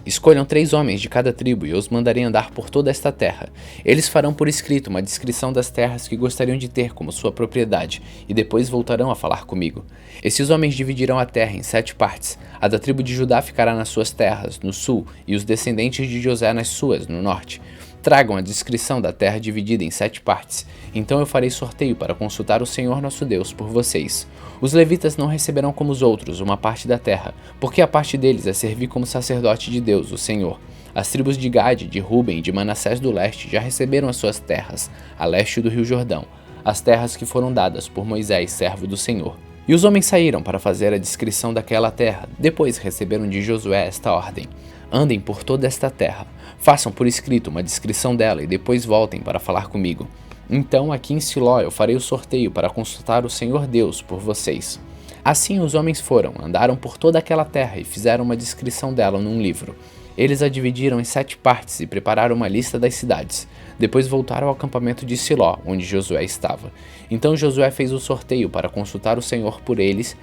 Escolham 3 homens de cada tribo e eu os mandarei andar por toda esta terra. Eles farão por escrito uma descrição das terras que gostariam de ter como sua propriedade, e depois voltarão a falar comigo. Esses homens dividirão a terra em 7 partes. A da tribo de Judá ficará nas suas terras, no sul, e os descendentes de José nas suas, no norte. Tragam a descrição da terra dividida em 7 partes. Então eu farei sorteio para consultar o Senhor nosso Deus por vocês. Os levitas não receberão como os outros uma parte da terra, porque a parte deles é servir como sacerdote de Deus, o Senhor. As tribos de Gade, de Ruben e de Manassés do leste já receberam as suas terras, a leste do rio Jordão, as terras que foram dadas por Moisés, servo do Senhor. E os homens saíram para fazer a descrição daquela terra. Depois receberam de Josué esta ordem: Andem por toda esta terra, façam por escrito uma descrição dela e depois voltem para falar comigo. Então aqui em Siló eu farei o sorteio para consultar o Senhor Deus por vocês. Assim os homens foram, andaram por toda aquela terra e fizeram uma descrição dela num livro. Eles a dividiram em 7 partes e prepararam uma lista das cidades. Depois voltaram ao acampamento de Siló, onde Josué estava. Então Josué fez o sorteio para consultar o Senhor por eles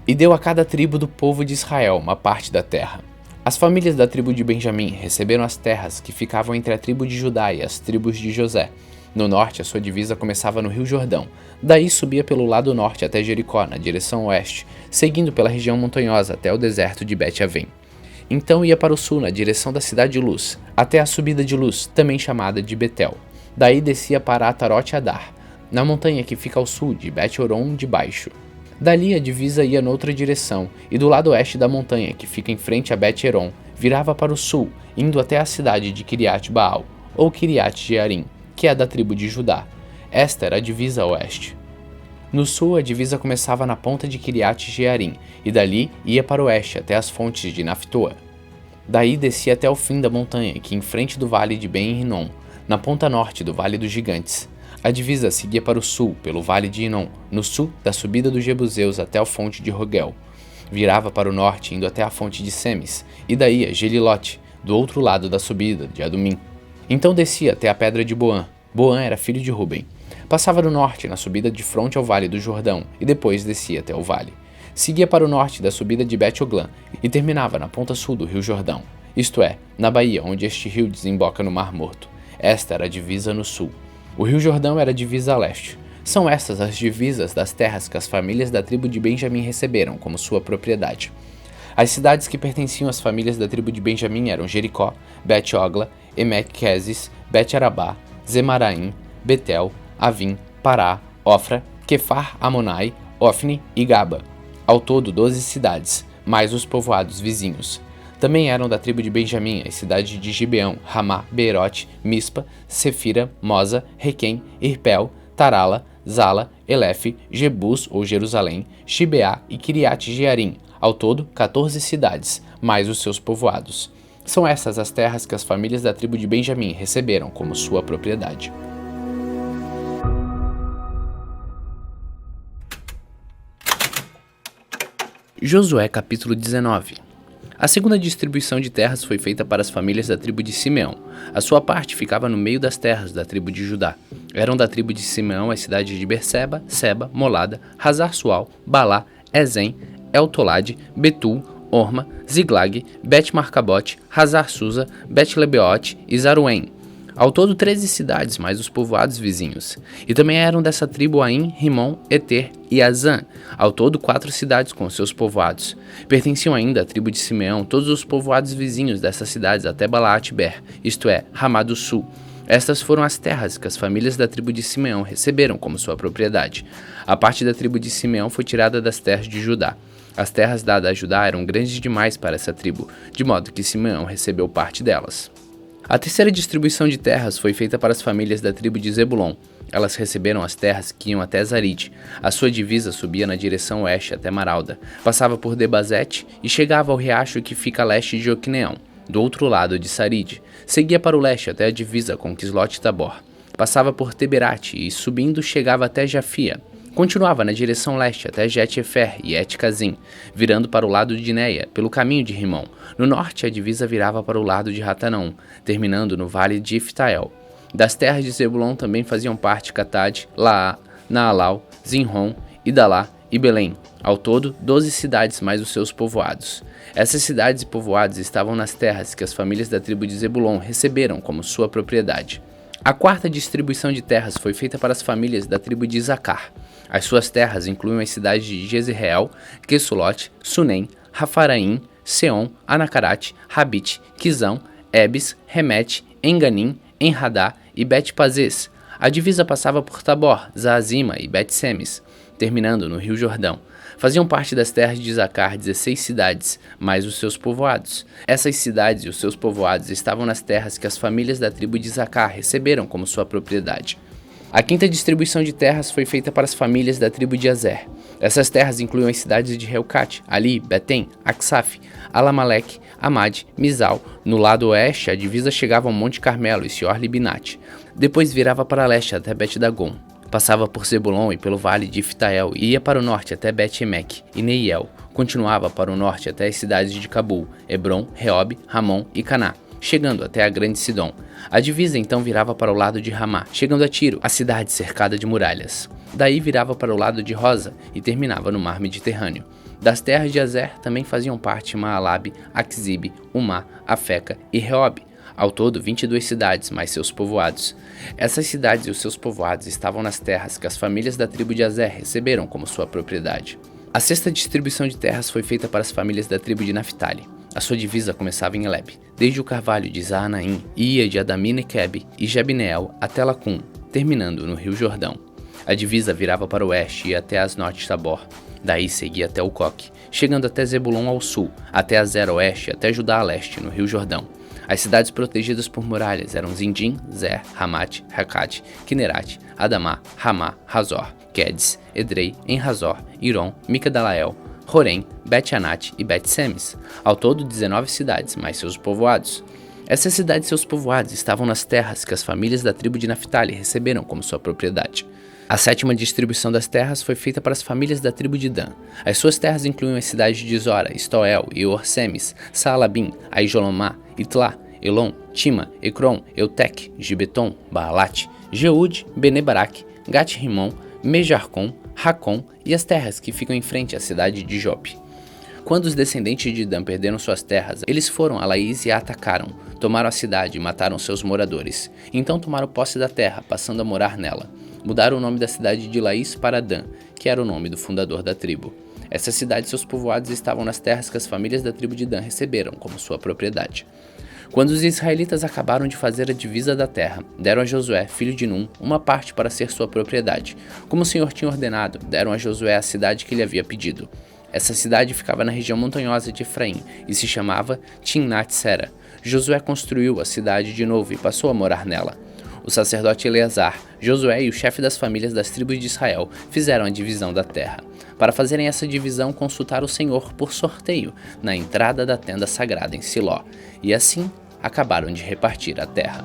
e deu a cada tribo do povo de Israel uma parte da terra. As famílias da tribo de Benjamim receberam as terras que ficavam entre a tribo de Judá e as tribos de José. No norte, a sua divisa começava no rio Jordão. Daí subia pelo lado norte até Jericó, na direção oeste, seguindo pela região montanhosa até o deserto de Bet-Avém. Então ia para o sul, na direção da cidade de Luz, até a subida de Luz, também chamada de Betel. Daí descia para Atarote-Adar, na montanha que fica ao sul de Bet-Horon de Baixo. Dali a divisa ia noutra direção, e do lado oeste da montanha, que fica em frente a Bet-Heron, virava para o sul, indo até a cidade de Kiriat-Baal, ou Kiriat-Jearim, que é da tribo de Judá. Esta era a divisa oeste. No sul, a divisa começava na ponta de Kiriat-Jearim, e dali ia para o oeste até as fontes de Naftoa. Daí descia até o fim da montanha, que em frente do vale de Ben-Rinom, na ponta norte do Vale dos Gigantes. A divisa seguia para o sul, pelo vale de Inom, no sul da subida dos Jebuseus até a fonte de Rogel. Virava para o norte, indo até a fonte de Semes, e daí a Gelilote, do outro lado da subida de Adumim. Então descia até a pedra de Boã. Boã era filho de Ruben. Passava no norte, na subida de fronte ao vale do Jordão, e depois descia até o vale. Seguia para o norte da subida de Bet-Oglã, e terminava na ponta sul do rio Jordão, isto é, na baía onde este rio desemboca no Mar Morto. Esta era a divisa no sul. O rio Jordão era a divisa a leste. São estas as divisas das terras que as famílias da tribo de Benjamim receberam como sua propriedade. As cidades que pertenciam às famílias da tribo de Benjamim eram Jericó, Bet-Ogla, Emek-Quezes, Bet-Arabá, Zemaraim, Betel, Avim, Pará, Ofra, Quefar Amonai, Ofni e Gaba. Ao todo 12 cidades, mais os povoados vizinhos. Também eram da tribo de Benjamim as cidades de Gibeão, Ramá, Beerote, Mispa, Sefira, Moza, Requém, Irpel, Tarala, Zala, Elefe, Jebus ou Jerusalém, Gibeá e Kiriat-Jearim. Ao todo 14 cidades, mais os seus povoados. São essas as terras que as famílias da tribo de Benjamim receberam como sua propriedade. Josué capítulo 19. A segunda distribuição de terras foi feita para as famílias da tribo de Simeão. A sua parte ficava no meio das terras da tribo de Judá. Eram da tribo de Simeão as cidades de Berseba, Seba, Molada, Hazar-Sual, Balá, Ezem, Eltolade, Betul, Orma, Ziglag, Bet-Marcabote, Hazar-Susa, Bet-Lebeote e Zaruém. Ao todo 13 cidades, mais os povoados vizinhos. E também eram dessa tribo Aim, Rimon, Eter e Azã. Ao todo 4 cidades com seus povoados. Pertenciam ainda à tribo de Simeão todos os povoados vizinhos dessas cidades até Balaat-Ber, isto é, Ramá do Sul. Estas foram as terras que as famílias da tribo de Simeão receberam como sua propriedade. A parte da tribo de Simeão foi tirada das terras de Judá. As terras dadas a Judá eram grandes demais para essa tribo, de modo que Simeão recebeu parte delas. A terceira distribuição de terras foi feita para as famílias da tribo de Zebulon. Elas receberam as terras que iam até Zaride. A sua divisa subia na direção oeste até Maralda, passava por Debazete e chegava ao riacho que fica a leste de Joquineão, do outro lado de Saride. Seguia para o leste até a divisa com Quislote-Tabor. Passava por Teberate e, subindo, chegava até Jafia. Continuava na direção leste até Bet-Efer e Et-Cazim, virando para o lado de Neia, pelo caminho de Rimon. No norte, a divisa virava para o lado de Ratanã, terminando no vale de Iftael. Das terras de Zebulon também faziam parte Catad, Laá, Naalau, Zinron, Idalá e Belém. Ao todo, 12 cidades mais os seus povoados. Essas cidades e povoados estavam nas terras que as famílias da tribo de Zebulon receberam como sua propriedade. A quarta distribuição de terras foi feita para as famílias da tribo de Isacar. As suas terras incluem as cidades de Jezreel, Quesulote, Sunem, Rafaraim, Seom, Anacarat, Rabite, Quizão, Ebes, Remete, Enganim, Enradá e Bet-Pazes. A divisa passava por Tabor, Zaazima e Bet-Semes, terminando no Rio Jordão. Faziam parte das terras de Isacar 16 cidades, mais os seus povoados. Essas cidades e os seus povoados estavam nas terras que as famílias da tribo de Isacar receberam como sua propriedade. A quinta distribuição de terras foi feita para as famílias da tribo de Azer. Essas terras incluíam as cidades de Reucat, Ali, Betem, Aksaf, Alamalec, Amad, Mizal. No lado oeste, a divisa chegava ao Monte Carmelo e Sior-Libinate. Depois virava para leste até Bet-Dagon. Passava por Zebulon e pelo vale de Iftael e ia para o norte até Bet-Emek e Neiel. Continuava para o norte até as cidades de Cabul, Hebron, Reob, Ramon e Caná, chegando até a grande Sidom. A divisa então virava para o lado de Ramá, chegando a Tiro, a cidade cercada de muralhas. Daí virava para o lado de Rosa e terminava no mar Mediterrâneo. Das terras de Azer também faziam parte Maalabe, Aquzibe, Umá, Afeca e Reob. Ao todo, 22 cidades, mais seus povoados. Essas cidades e os seus povoados estavam nas terras que as famílias da tribo de Azer receberam como sua propriedade. A sexta distribuição de terras foi feita para as famílias da tribo de Naphtali. A sua divisa começava em Eleb, desde o carvalho de Zaanaim, e ia de Adami-Nequeb e Jabneel até Lacum, terminando no Rio Jordão. A divisa virava para o oeste e ia até Asnot-Tabor. Daí seguia até o Coque, chegando até Zebulon ao sul, até Azer a oeste e até Judá a leste, no Rio Jordão. As cidades protegidas por muralhas eram Zindim, Zer, Hamat, Hakat, Kinerat, Adamá, Ramá, Hazor, Quedes, Edrei, Enrazor, Iron, Migdalael, Horém, Bet-Anat e Bet-Semes. Ao todo, 19 cidades, mais seus povoados. Essas cidades e seus povoados estavam nas terras que as famílias da tribo de Naphtali receberam como sua propriedade. A sétima distribuição das terras foi feita para as famílias da tribo de Dan. As suas terras incluíam as cidades de Zora, Estoel e Orsemes, Saalabim, Aijolomá, Itlá, Elon, Tima, Ecrom, Eutec, Gibeton, Baalat, Jeúde, Benebarak, Gat-Rimon, Mejarcom, Racom e as terras que ficam em frente à cidade de Jope. Quando os descendentes de Dan perderam suas terras, eles foram a Laís e a atacaram, tomaram a cidade e mataram seus moradores. Então tomaram posse da terra, passando a morar nela. Mudaram o nome da cidade de Laís para Dan, que era o nome do fundador da tribo. Essas cidades e seus povoados estavam nas terras que as famílias da tribo de Dan receberam como sua propriedade. Quando os israelitas acabaram de fazer a divisa da terra, deram a Josué, filho de Num, uma parte para ser sua propriedade. Como o Senhor tinha ordenado, deram a Josué a cidade que ele havia pedido. Essa cidade ficava na região montanhosa de Efraim e se chamava Timnat-Sera. Josué construiu a cidade de novo e passou a morar nela. O sacerdote Eleazar, Josué e o chefe das famílias das tribos de Israel fizeram a divisão da terra. Para fazerem essa divisão, consultaram o Senhor por sorteio na entrada da tenda sagrada em Siló, e assim acabaram de repartir a terra.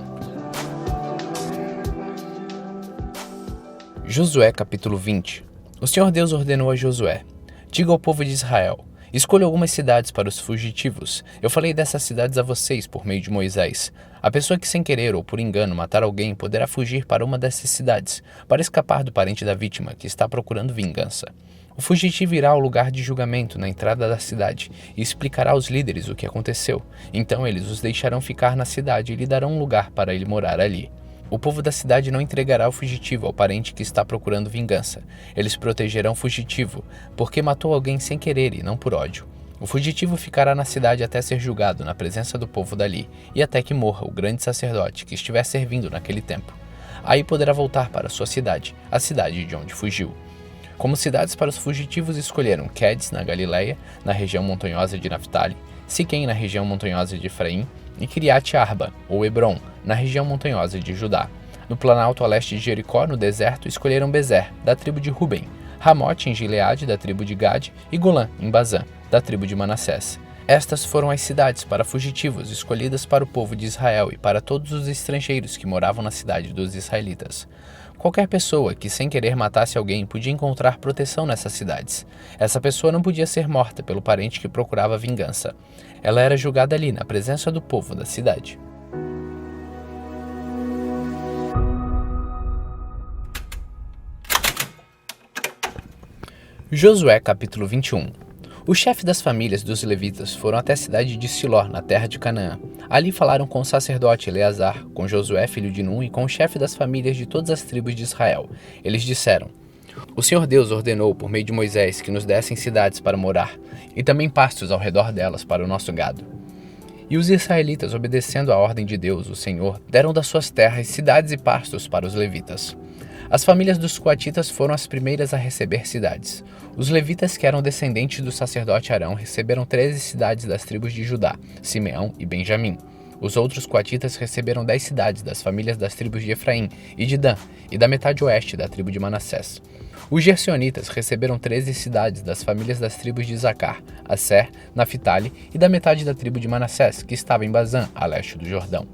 Josué capítulo 20. O Senhor Deus ordenou a Josué: diga ao povo de Israel: escolha algumas cidades para os fugitivos. Eu falei dessas cidades a vocês por meio de Moisés. A pessoa que sem querer ou por engano matar alguém poderá fugir para uma dessas cidades, para escapar do parente da vítima que está procurando vingança. O fugitivo irá ao lugar de julgamento na entrada da cidade e explicará aos líderes o que aconteceu. Então eles os deixarão ficar na cidade e lhe darão um lugar para ele morar ali. O povo da cidade não entregará o fugitivo ao parente que está procurando vingança. Eles protegerão o fugitivo, porque matou alguém sem querer e não por ódio. O fugitivo ficará na cidade até ser julgado na presença do povo dali, e até que morra o grande sacerdote que estiver servindo naquele tempo. Aí poderá voltar para sua cidade, a cidade de onde fugiu. Como cidades para os fugitivos escolheram Quedes, na Galileia, na região montanhosa de Naphtali, Siquém, na região montanhosa de Efraim, e Kiriat Arba, ou Hebron, na região montanhosa de Judá. No planalto a leste de Jericó, no deserto, escolheram Bezer, da tribo de Ruben, Ramote, em Gileade, da tribo de Gade, e Golã, em Bazã, da tribo de Manassés. Estas foram as cidades para fugitivos escolhidas para o povo de Israel e para todos os estrangeiros que moravam na cidade dos israelitas. Qualquer pessoa que sem querer matasse alguém podia encontrar proteção nessas cidades. Essa pessoa não podia ser morta pelo parente que procurava vingança. Ela era julgada ali na presença do povo da cidade. Josué capítulo 21. Os chefes das famílias dos levitas foram até a cidade de Siló, na terra de Canaã. Ali falaram com o sacerdote Eleazar, com Josué filho de Num e com o chefe das famílias de todas as tribos de Israel. Eles disseram: O Senhor Deus ordenou por meio de Moisés que nos dessem cidades para morar, e também pastos ao redor delas para o nosso gado. E os israelitas, obedecendo à ordem de Deus, o Senhor, deram das suas terras cidades e pastos para os levitas. As famílias dos coatitas foram as primeiras a receber cidades. Os levitas, que eram descendentes do sacerdote Arão, receberam 13 cidades das tribos de Judá, Simeão e Benjamim. Os outros coatitas receberam 10 cidades das famílias das tribos de Efraim e de Dan, e da metade oeste da tribo de Manassés. Os gersionitas receberam 13 cidades das famílias das tribos de Isacar, Asser, Naphtali e da metade da tribo de Manassés, que estava em Bazã, a leste do Jordão.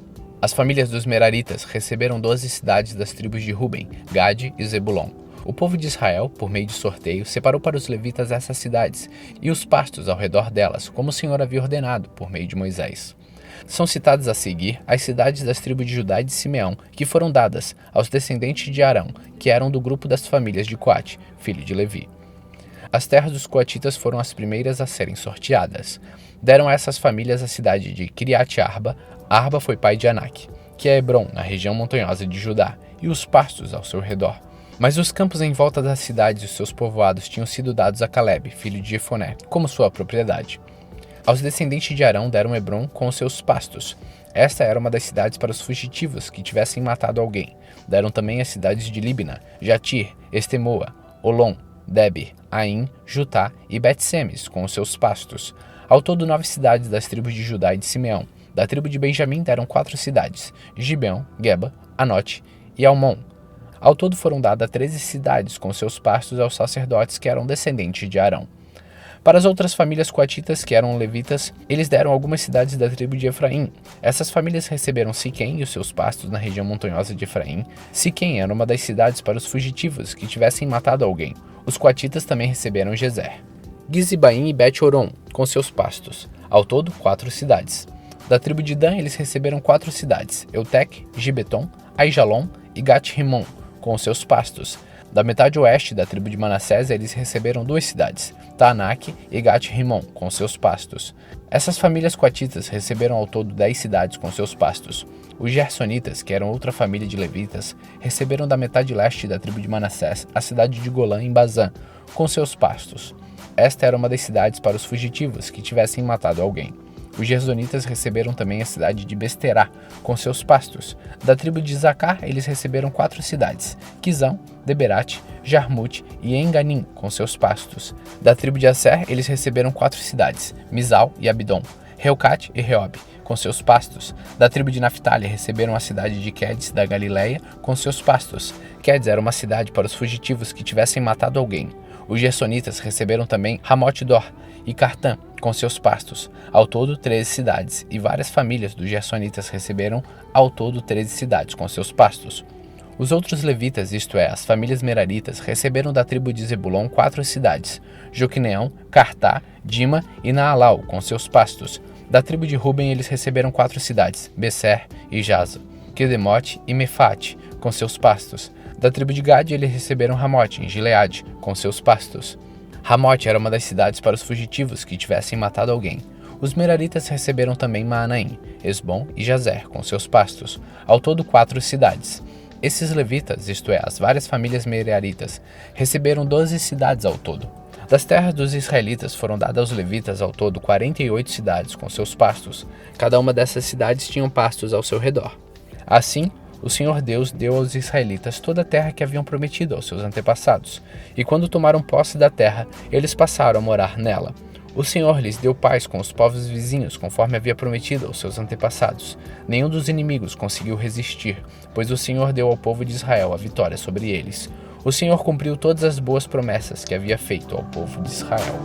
As famílias dos meraritas receberam 12 cidades das tribos de Ruben, Gade e Zebulon. O povo de Israel, por meio de sorteio, separou para os levitas essas cidades e os pastos ao redor delas, como o Senhor havia ordenado por meio de Moisés. São citadas a seguir as cidades das tribos de Judá e de Simeão, que foram dadas aos descendentes de Arão, que eram do grupo das famílias de Coate, filho de Levi. As terras dos coatitas foram as primeiras a serem sorteadas. Deram a essas famílias a cidade de Kiriat Arba. Arba foi pai de Anak, que é Hebron, na região montanhosa de Judá, e os pastos ao seu redor. Mas os campos em volta das cidades e os seus povoados tinham sido dados a Calebe, filho de Jefoné, como sua propriedade. Aos descendentes de Arão deram Hebron com os seus pastos. Esta era uma das cidades para os fugitivos que tivessem matado alguém. Deram também as cidades de Libna, Jatir, Estemoa, Olom, Debir, Aim, Jutá e Bet-Semes com os seus pastos. Ao todo 9 cidades das tribos de Judá e de Simeão. Da tribo de Benjamim deram 4 cidades, Gibeão, Geba, Anote e Almon. Ao todo foram dadas 13 cidades com seus pastos aos sacerdotes que eram descendentes de Arão. Para as outras famílias coatitas, que eram levitas, eles deram algumas cidades da tribo de Efraim. Essas famílias receberam Siquém e os seus pastos na região montanhosa de Efraim. Siquém era uma das cidades para os fugitivos que tivessem matado alguém. Os coatitas também receberam Gezer. Gizibaim e Bet-Horon, com seus pastos. Ao todo, 4 cidades. Da tribo de Dan, eles receberam 4 cidades, Eutec, Gibeton, Aijalon e Gat-Rimon, com seus pastos. Da metade oeste da tribo de Manassés, eles receberam 2 cidades, Taanak e Gat-Rimon, com seus pastos. Essas famílias coatitas receberam ao todo 10 cidades com seus pastos. Os gersonitas, que eram outra família de levitas, receberam da metade leste da tribo de Manassés a cidade de Golã, em Bazã, com seus pastos. Esta era uma das cidades para os fugitivos que tivessem matado alguém. Os gersonitas receberam também a cidade de Besterá, com seus pastos. Da tribo de Zacar, eles receberam 4 cidades, Quizão, Deberate, Jarmute e Enganim, com seus pastos. Da tribo de Asser, eles receberam 4 cidades, Mizal e Abidom, Reucate e Reob, com seus pastos. Da tribo de Naphtali, receberam a cidade de Quedes, da Galileia, com seus pastos. Quedes era uma cidade para os fugitivos que tivessem matado alguém. Os gersonitas receberam também Ramote-Dor e Cartã, com seus pastos. Ao todo, 13 cidades, e várias famílias dos gersonitas receberam, ao todo, 13 cidades, com seus pastos. Os outros levitas, isto é, as famílias meraritas, receberam da tribo de Zebulon 4 cidades, Joquineão, Cartá, Dima e Naalau, com seus pastos. Da tribo de Ruben, eles receberam 4 cidades, Beser e Jaza, Quedemote e Mefate, com seus pastos. Da tribo de Gade, eles receberam Ramote, em Gileade, com seus pastos. Ramote era uma das cidades para os fugitivos que tivessem matado alguém. Os meraritas receberam também Maanaim, Esbom e Jazer, com seus pastos. Ao todo 4 cidades. Esses levitas, isto é, as várias famílias meraritas, receberam 12 cidades ao todo. Das terras dos israelitas foram dadas aos levitas ao todo 48 cidades com seus pastos. Cada uma dessas cidades tinham pastos ao seu redor. Assim, o Senhor Deus deu aos israelitas toda a terra que haviam prometido aos seus antepassados. E quando tomaram posse da terra, eles passaram a morar nela. O Senhor lhes deu paz com os povos vizinhos, conforme havia prometido aos seus antepassados. Nenhum dos inimigos conseguiu resistir, pois o Senhor deu ao povo de Israel a vitória sobre eles. O Senhor cumpriu todas as boas promessas que havia feito ao povo de Israel.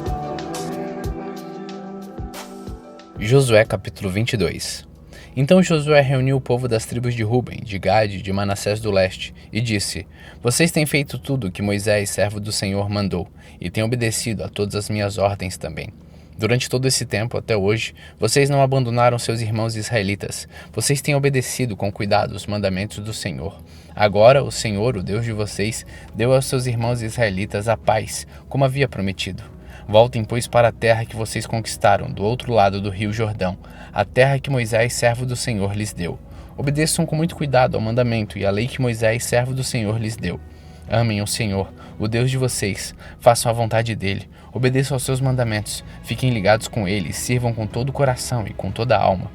Josué capítulo 22. Então Josué reuniu o povo das tribos de Ruben, de Gade e de Manassés do leste, e disse: Vocês têm feito tudo o que Moisés, servo do Senhor, mandou, e têm obedecido a todas as minhas ordens também. Durante todo esse tempo, até hoje, vocês não abandonaram seus irmãos israelitas. Vocês têm obedecido com cuidado os mandamentos do Senhor. Agora, o Senhor, o Deus de vocês, deu aos seus irmãos israelitas a paz, como havia prometido. Voltem, pois, para a terra que vocês conquistaram, do outro lado do rio Jordão, a terra que Moisés, servo do Senhor, lhes deu. Obedeçam com muito cuidado ao mandamento e à lei que Moisés, servo do Senhor, lhes deu. Amem o Senhor, o Deus de vocês, façam a vontade dele, obedeçam aos seus mandamentos, fiquem ligados com ele, sirvam com todo o coração e com toda a alma.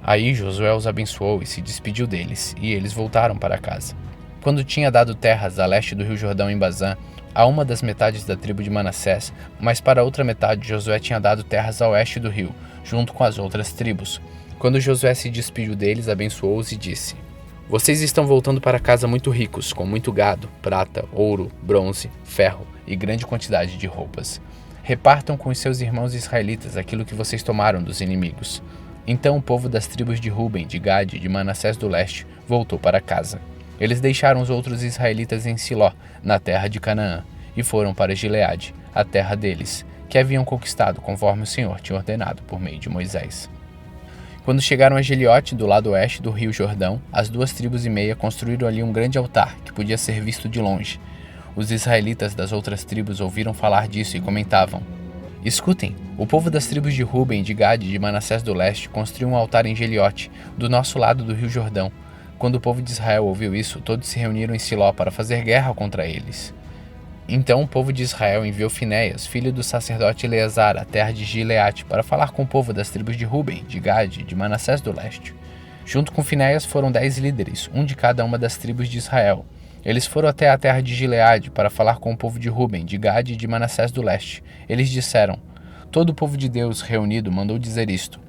Aí Josué os abençoou e se despediu deles, e eles voltaram para casa. Quando tinha dado terras a leste do rio Jordão em Bazã, a uma das metades da tribo de Manassés, mas para a outra metade Josué tinha dado terras a oeste do rio, junto com as outras tribos. Quando Josué se despediu deles, abençoou-os e disse: Vocês estão voltando para casa muito ricos, com muito gado, prata, ouro, bronze, ferro e grande quantidade de roupas. Repartam com os seus irmãos israelitas aquilo que vocês tomaram dos inimigos. Então o povo das tribos de Ruben, de Gade e de Manassés do leste voltou para casa. Eles deixaram os outros israelitas em Siló, na terra de Canaã, e foram para Gileade, a terra deles, que haviam conquistado conforme o Senhor tinha ordenado por meio de Moisés. Quando chegaram a Geliote, do lado oeste do rio Jordão, as 2,5 tribos construíram ali um grande altar, que podia ser visto de longe. Os israelitas das outras tribos ouviram falar disso e comentavam: Escutem, o povo das tribos de Ruben, de Gade e de Manassés do leste construiu um altar em Geliote, do nosso lado do rio Jordão. Quando o povo de Israel ouviu isso, todos se reuniram em Siló para fazer guerra contra eles. Então o povo de Israel enviou Finéias, filho do sacerdote Eleazar, à terra de Gileade, para falar com o povo das tribos de Ruben, de Gade e de Manassés do leste. Junto com Finéias foram 10 líderes, um de cada uma das tribos de Israel. Eles foram até a terra de Gileade para falar com o povo de Ruben, de Gade e de Manassés do leste. Eles disseram: Todo o povo de Deus reunido mandou dizer isto: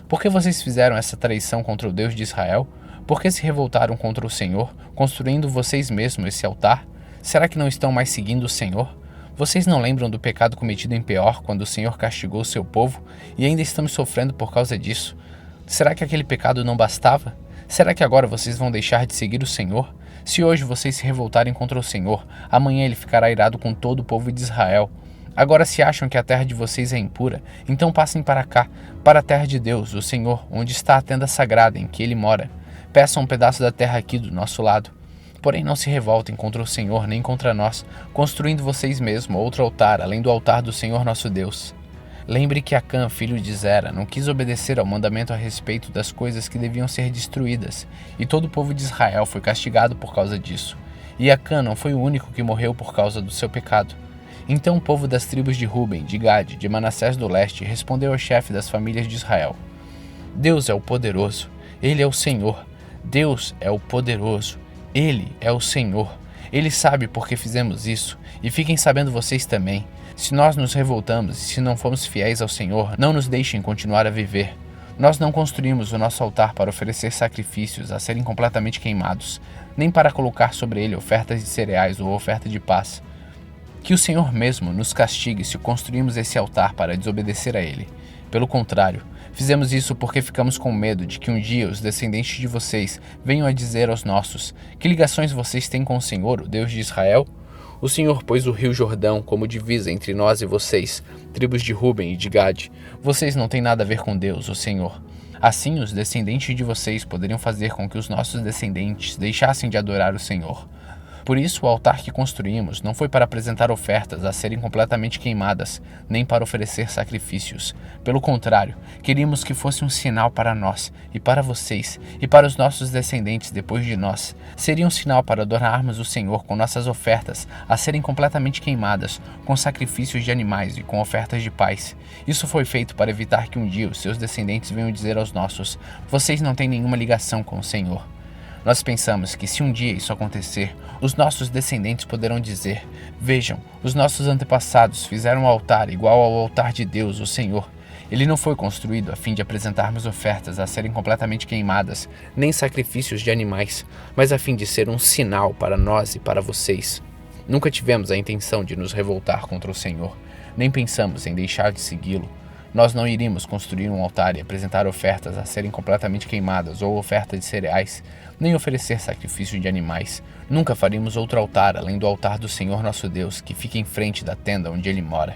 Por que vocês fizeram essa traição contra o Deus de Israel? Por que se revoltaram contra o Senhor, construindo vocês mesmos esse altar? Será que não estão mais seguindo o Senhor? Vocês não lembram do pecado cometido em Peor, quando o Senhor castigou o seu povo, e ainda estamos sofrendo por causa disso? Será que aquele pecado não bastava? Será que agora vocês vão deixar de seguir o Senhor? Se hoje vocês se revoltarem contra o Senhor, amanhã ele ficará irado com todo o povo de Israel. Agora, se acham que a terra de vocês é impura, então passem para cá, para a terra de Deus, o Senhor, onde está a tenda sagrada em que ele mora. Peçam um pedaço da terra aqui do nosso lado. Porém, não se revoltem contra o Senhor nem contra nós, construindo vocês mesmos outro altar, além do altar do Senhor nosso Deus. Lembre que Acã, filho de Zera, não quis obedecer ao mandamento a respeito das coisas que deviam ser destruídas, e todo o povo de Israel foi castigado por causa disso. E Acã não foi o único que morreu por causa do seu pecado. Então o povo das tribos de Ruben, de Gade, de Manassés do leste, respondeu ao chefe das famílias de Israel: Deus é o poderoso, ele é o Senhor. Deus é o poderoso, ele é o Senhor. Ele sabe por que fizemos isso, e fiquem sabendo vocês também. Se nós nos revoltamos e se não formos fiéis ao Senhor, não nos deixem continuar a viver. Nós não construímos o nosso altar para oferecer sacrifícios a serem completamente queimados, nem para colocar sobre ele ofertas de cereais ou oferta de paz. Que o Senhor mesmo nos castigue se construímos esse altar para desobedecer a ele. Pelo contrário, fizemos isso porque ficamos com medo de que um dia os descendentes de vocês venham a dizer aos nossos: Que ligações vocês têm com o Senhor, o Deus de Israel? O Senhor pôs o rio Jordão como divisa entre nós e vocês, tribos de Ruben e de Gade. Vocês não têm nada a ver com Deus, o Senhor. Assim, os descendentes de vocês poderiam fazer com que os nossos descendentes deixassem de adorar o Senhor. Por isso, o altar que construímos não foi para apresentar ofertas a serem completamente queimadas, nem para oferecer sacrifícios. Pelo contrário, queríamos que fosse um sinal para nós, e para vocês, e para os nossos descendentes depois de nós. Seria um sinal para adorarmos o Senhor com nossas ofertas a serem completamente queimadas, com sacrifícios de animais e com ofertas de paz. Isso foi feito para evitar que um dia os seus descendentes venham dizer aos nossos: Vocês não têm nenhuma ligação com o Senhor. Nós pensamos que se um dia isso acontecer, os nossos descendentes poderão dizer: Vejam, os nossos antepassados fizeram um altar igual ao altar de Deus, o Senhor. Ele não foi construído a fim de apresentarmos ofertas a serem completamente queimadas, nem sacrifícios de animais, mas a fim de ser um sinal para nós e para vocês. Nunca tivemos a intenção de nos revoltar contra o Senhor, nem pensamos em deixar de segui-lo. Nós não iríamos construir um altar e apresentar ofertas a serem completamente queimadas ou oferta de cereais, nem oferecer sacrifício de animais. Nunca faríamos outro altar além do altar do Senhor nosso Deus, que fica em frente da tenda onde ele mora.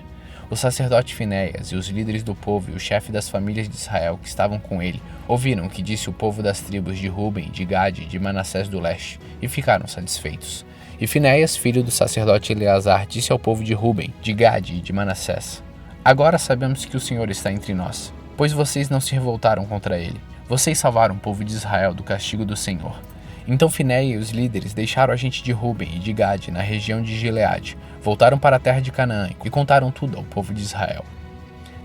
O sacerdote Finéias e os líderes do povo e o chefe das famílias de Israel que estavam com ele ouviram o que disse o povo das tribos de Ruben, de Gade e de Manassés do leste, e ficaram satisfeitos. E Finéias, filho do sacerdote Eleazar, disse ao povo de Ruben, de Gade e de Manassés: Agora sabemos que o Senhor está entre nós, pois vocês não se revoltaram contra ele. Vocês salvaram o povo de Israel do castigo do Senhor. Então Finéias e os líderes deixaram a gente de Ruben e de Gade na região de Gileade, voltaram para a terra de Canaã e contaram tudo ao povo de Israel.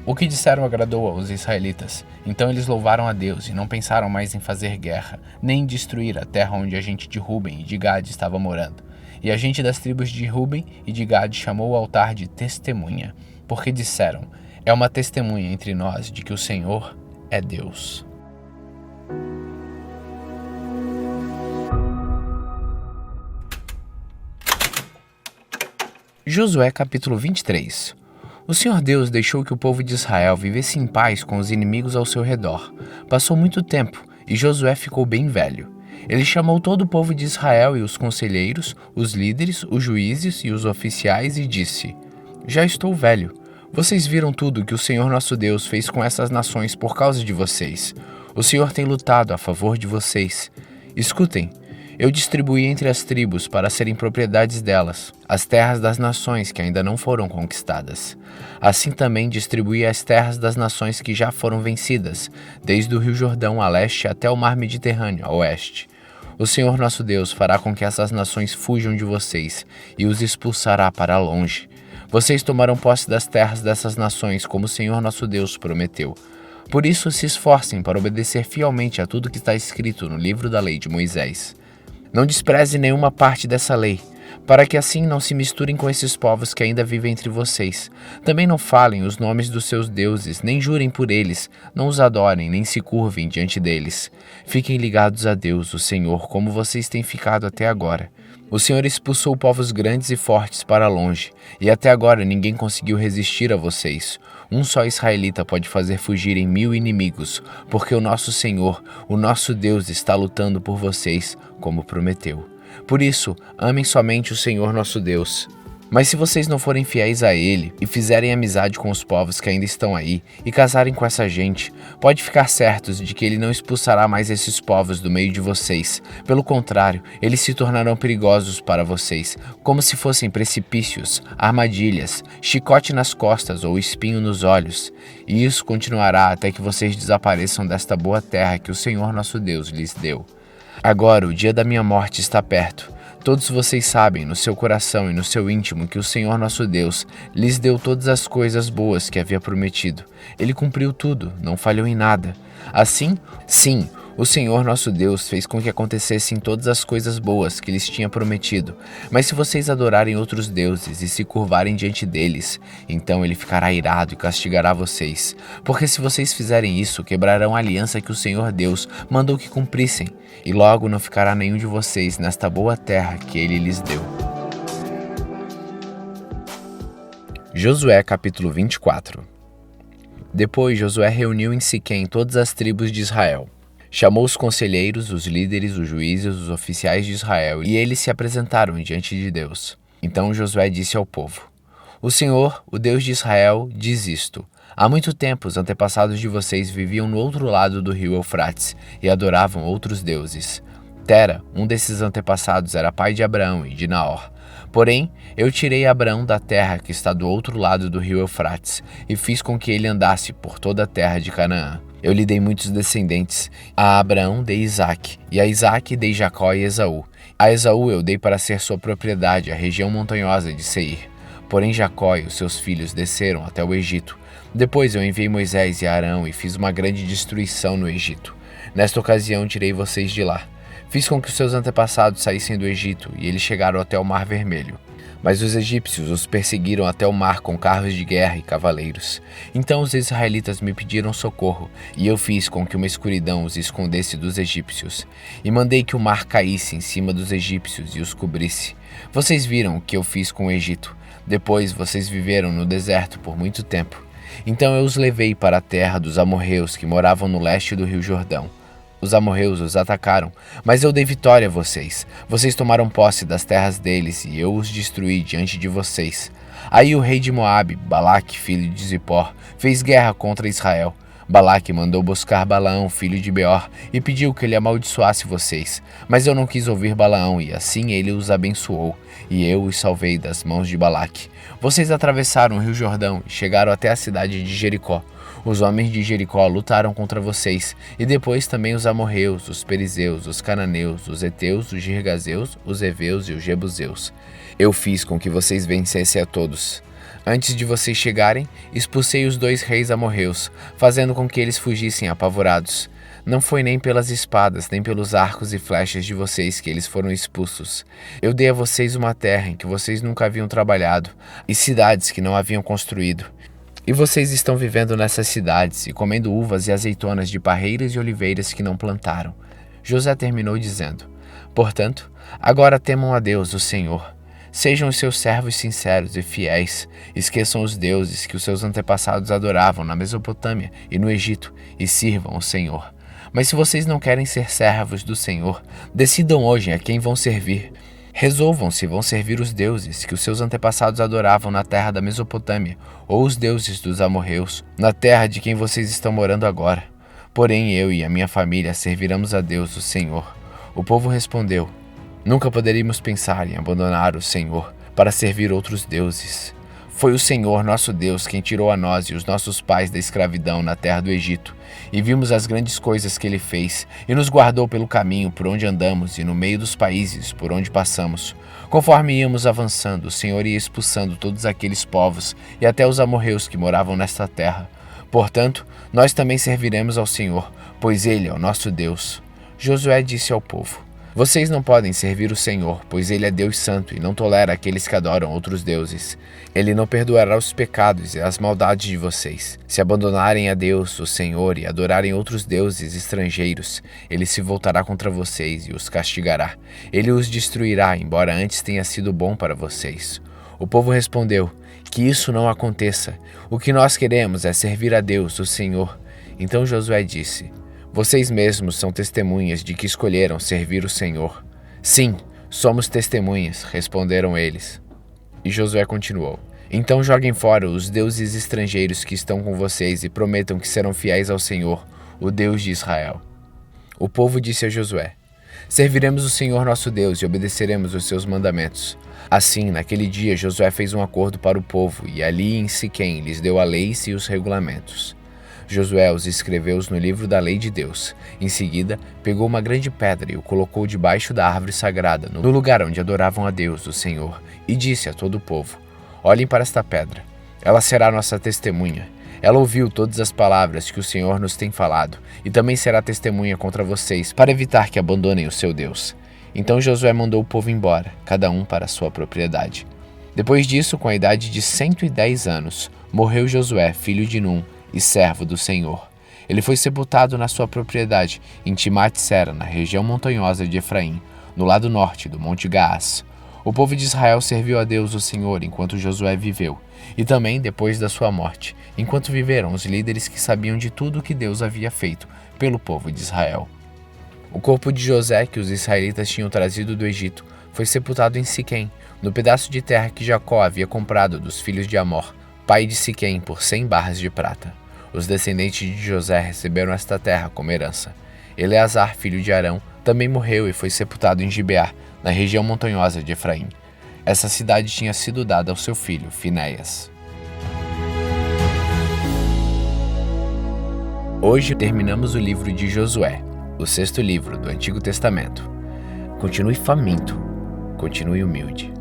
O que disseram agradou aos israelitas, então eles louvaram a Deus e não pensaram mais em fazer guerra, nem em destruir a terra onde a gente de Ruben e de Gade estava morando. E a gente das tribos de Ruben e de Gade chamou o altar de Testemunha, porque disseram: é uma testemunha entre nós de que o Senhor é Deus. Josué capítulo 23. O Senhor Deus deixou que o povo de Israel vivesse em paz com os inimigos ao seu redor. Passou muito tempo e Josué ficou bem velho. Ele chamou todo o povo de Israel e os conselheiros, os líderes, os juízes e os oficiais e disse: Já estou velho. Vocês viram tudo que o Senhor nosso Deus fez com essas nações por causa de vocês. O Senhor tem lutado a favor de vocês. Escutem. Eu distribuí entre as tribos para serem propriedades delas, as terras das nações que ainda não foram conquistadas. Assim também distribuí as terras das nações que já foram vencidas, desde o Rio Jordão a leste até o Mar Mediterrâneo a oeste. O Senhor nosso Deus fará com que essas nações fujam de vocês e os expulsará para longe. Vocês tomarão posse das terras dessas nações como o Senhor nosso Deus prometeu. Por isso se esforcem para obedecer fielmente a tudo que está escrito no livro da lei de Moisés. Não despreze nenhuma parte dessa lei, para que assim não se misturem com esses povos que ainda vivem entre vocês. Também não falem os nomes dos seus deuses, nem jurem por eles, não os adorem, nem se curvem diante deles. Fiquem ligados a Deus, o Senhor, como vocês têm ficado até agora. O Senhor expulsou povos grandes e fortes para longe, e até agora ninguém conseguiu resistir a vocês. Um só israelita pode fazer fugirem 1000 inimigos, porque o nosso Senhor, o nosso Deus, está lutando por vocês, como prometeu. Por isso, amem somente o Senhor nosso Deus. Mas se vocês não forem fiéis a Ele e fizerem amizade com os povos que ainda estão aí e casarem com essa gente, pode ficar certos de que Ele não expulsará mais esses povos do meio de vocês. Pelo contrário, eles se tornarão perigosos para vocês, como se fossem precipícios, armadilhas, chicote nas costas ou espinho nos olhos. E isso continuará até que vocês desapareçam desta boa terra que o Senhor nosso Deus lhes deu. Agora o dia da minha morte está perto. Todos vocês sabem no seu coração e no seu íntimo que o Senhor nosso Deus lhes deu todas as coisas boas que havia prometido. Ele cumpriu tudo, não falhou em nada. Assim, sim, o Senhor nosso Deus fez com que acontecessem todas as coisas boas que lhes tinha prometido. Mas se vocês adorarem outros deuses e se curvarem diante deles, então ele ficará irado e castigará vocês. Porque se vocês fizerem isso, quebrarão a aliança que o Senhor Deus mandou que cumprissem, e logo não ficará nenhum de vocês nesta boa terra que ele lhes deu. Josué capítulo 24. Depois Josué reuniu em Siquém todas as tribos de Israel. Chamou os conselheiros, os líderes, os juízes, os oficiais de Israel, e eles se apresentaram diante de Deus. Então Josué disse ao povo: O Senhor, o Deus de Israel, diz isto: Há muito tempo os antepassados de vocês viviam no outro lado do rio Eufrates e adoravam outros deuses. Tera, um desses antepassados, era pai de Abraão e de Naor. Porém, eu tirei Abraão da terra que está do outro lado do rio Eufrates e fiz com que ele andasse por toda a terra de Canaã. Eu lhe dei muitos descendentes. A Abraão dei Isaque, e a Isaque dei Jacó e Esaú. A Esaú eu dei para ser sua propriedade a região montanhosa de Seir. Porém Jacó e os seus filhos desceram até o Egito. Depois eu enviei Moisés e Arão e fiz uma grande destruição no Egito. Nesta ocasião tirei vocês de lá. Fiz com que os seus antepassados saíssem do Egito, e eles chegaram até o Mar Vermelho. Mas os egípcios os perseguiram até o mar com carros de guerra e cavaleiros. Então os israelitas me pediram socorro, e eu fiz com que uma escuridão os escondesse dos egípcios. E mandei que o mar caísse em cima dos egípcios e os cobrisse. Vocês viram o que eu fiz com o Egito. Depois vocês viveram no deserto por muito tempo. Então eu os levei para a terra dos amorreus que moravam no leste do rio Jordão. Os amorreus os atacaram, mas eu dei vitória a vocês. Vocês tomaram posse das terras deles e eu os destruí diante de vocês. Aí o rei de Moabe, Balaque, filho de Zipor, fez guerra contra Israel. Balaque mandou buscar Balaão, filho de Beor, e pediu que ele amaldiçoasse vocês. Mas eu não quis ouvir Balaão, e assim ele os abençoou, e eu os salvei das mãos de Balaque. Vocês atravessaram o rio Jordão e chegaram até a cidade de Jericó. Os homens de Jericó lutaram contra vocês, e depois também os amorreus, os perizeus, os cananeus, os heteus, os girgazeus, os heveus e os jebuseus. Eu fiz com que vocês vencessem a todos. Antes de vocês chegarem, expulsei os 2 reis amorreus, fazendo com que eles fugissem apavorados. Não foi nem pelas espadas, nem pelos arcos e flechas de vocês que eles foram expulsos. Eu dei a vocês uma terra em que vocês nunca haviam trabalhado, e cidades que não haviam construído. E vocês estão vivendo nessas cidades e comendo uvas e azeitonas de parreiras e oliveiras que não plantaram. José terminou dizendo: Portanto, agora temam a Deus, o Senhor. Sejam os seus servos sinceros e fiéis. Esqueçam os deuses que os seus antepassados adoravam na Mesopotâmia e no Egito e sirvam o Senhor. Mas se vocês não querem ser servos do Senhor, decidam hoje a quem vão servir. Resolvam se vão servir os deuses que os seus antepassados adoravam na terra da Mesopotâmia ou os deuses dos amorreus, na terra de quem vocês estão morando agora. Porém eu e a minha família serviremos a Deus, o Senhor. O povo respondeu: Nunca poderíamos pensar em abandonar o Senhor para servir outros deuses. Foi o Senhor, nosso Deus, quem tirou a nós e os nossos pais da escravidão na terra do Egito, e vimos as grandes coisas que ele fez, e nos guardou pelo caminho por onde andamos e no meio dos países por onde passamos. Conforme íamos avançando, o Senhor ia expulsando todos aqueles povos e até os amorreus que moravam nesta terra. Portanto, nós também serviremos ao Senhor, pois ele é o nosso Deus. Josué disse ao povo: Vocês não podem servir o Senhor, pois ele é Deus santo e não tolera aqueles que adoram outros deuses. Ele não perdoará os pecados e as maldades de vocês. Se abandonarem a Deus, o Senhor, e adorarem outros deuses estrangeiros, ele se voltará contra vocês e os castigará. Ele os destruirá, embora antes tenha sido bom para vocês. O povo respondeu: Que isso não aconteça. O que nós queremos é servir a Deus, o Senhor. Então Josué disse: Vocês mesmos são testemunhas de que escolheram servir o Senhor. Sim, somos testemunhas, responderam eles. E Josué continuou: Então joguem fora os deuses estrangeiros que estão com vocês e prometam que serão fiéis ao Senhor, o Deus de Israel. O povo disse a Josué: Serviremos o Senhor nosso Deus e obedeceremos os seus mandamentos. Assim, naquele dia, Josué fez um acordo para o povo e ali em Siquém lhes deu a lei e os regulamentos. Josué os escreveu no livro da lei de Deus. Em seguida, pegou uma grande pedra e o colocou debaixo da árvore sagrada, no lugar onde adoravam a Deus, o Senhor, e disse a todo o povo: Olhem para esta pedra. Ela será nossa testemunha. Ela ouviu todas as palavras que o Senhor nos tem falado, e também será testemunha contra vocês, para evitar que abandonem o seu Deus. Então Josué mandou o povo embora, cada um para a sua propriedade. Depois disso, com a idade de 110 anos, morreu Josué, filho de Num, e servo do Senhor. Ele foi sepultado na sua propriedade, em Timnat-Sera, na região montanhosa de Efraim, no lado norte do Monte Gaás. O povo de Israel serviu a Deus, o Senhor, enquanto Josué viveu, e também depois da sua morte, enquanto viveram os líderes que sabiam de tudo o que Deus havia feito pelo povo de Israel. O corpo de José, que os israelitas tinham trazido do Egito, foi sepultado em Siquém, no pedaço de terra que Jacó havia comprado dos filhos de Amor, pai de Siquém, por 100 barras de prata. Os descendentes de José receberam esta terra como herança. Eleazar, filho de Arão, também morreu e foi sepultado em Gibeá, na região montanhosa de Efraim. Essa cidade tinha sido dada ao seu filho, Finéias. Hoje terminamos o livro de Josué, o 6º livro do Antigo Testamento. Continue faminto, continue humilde.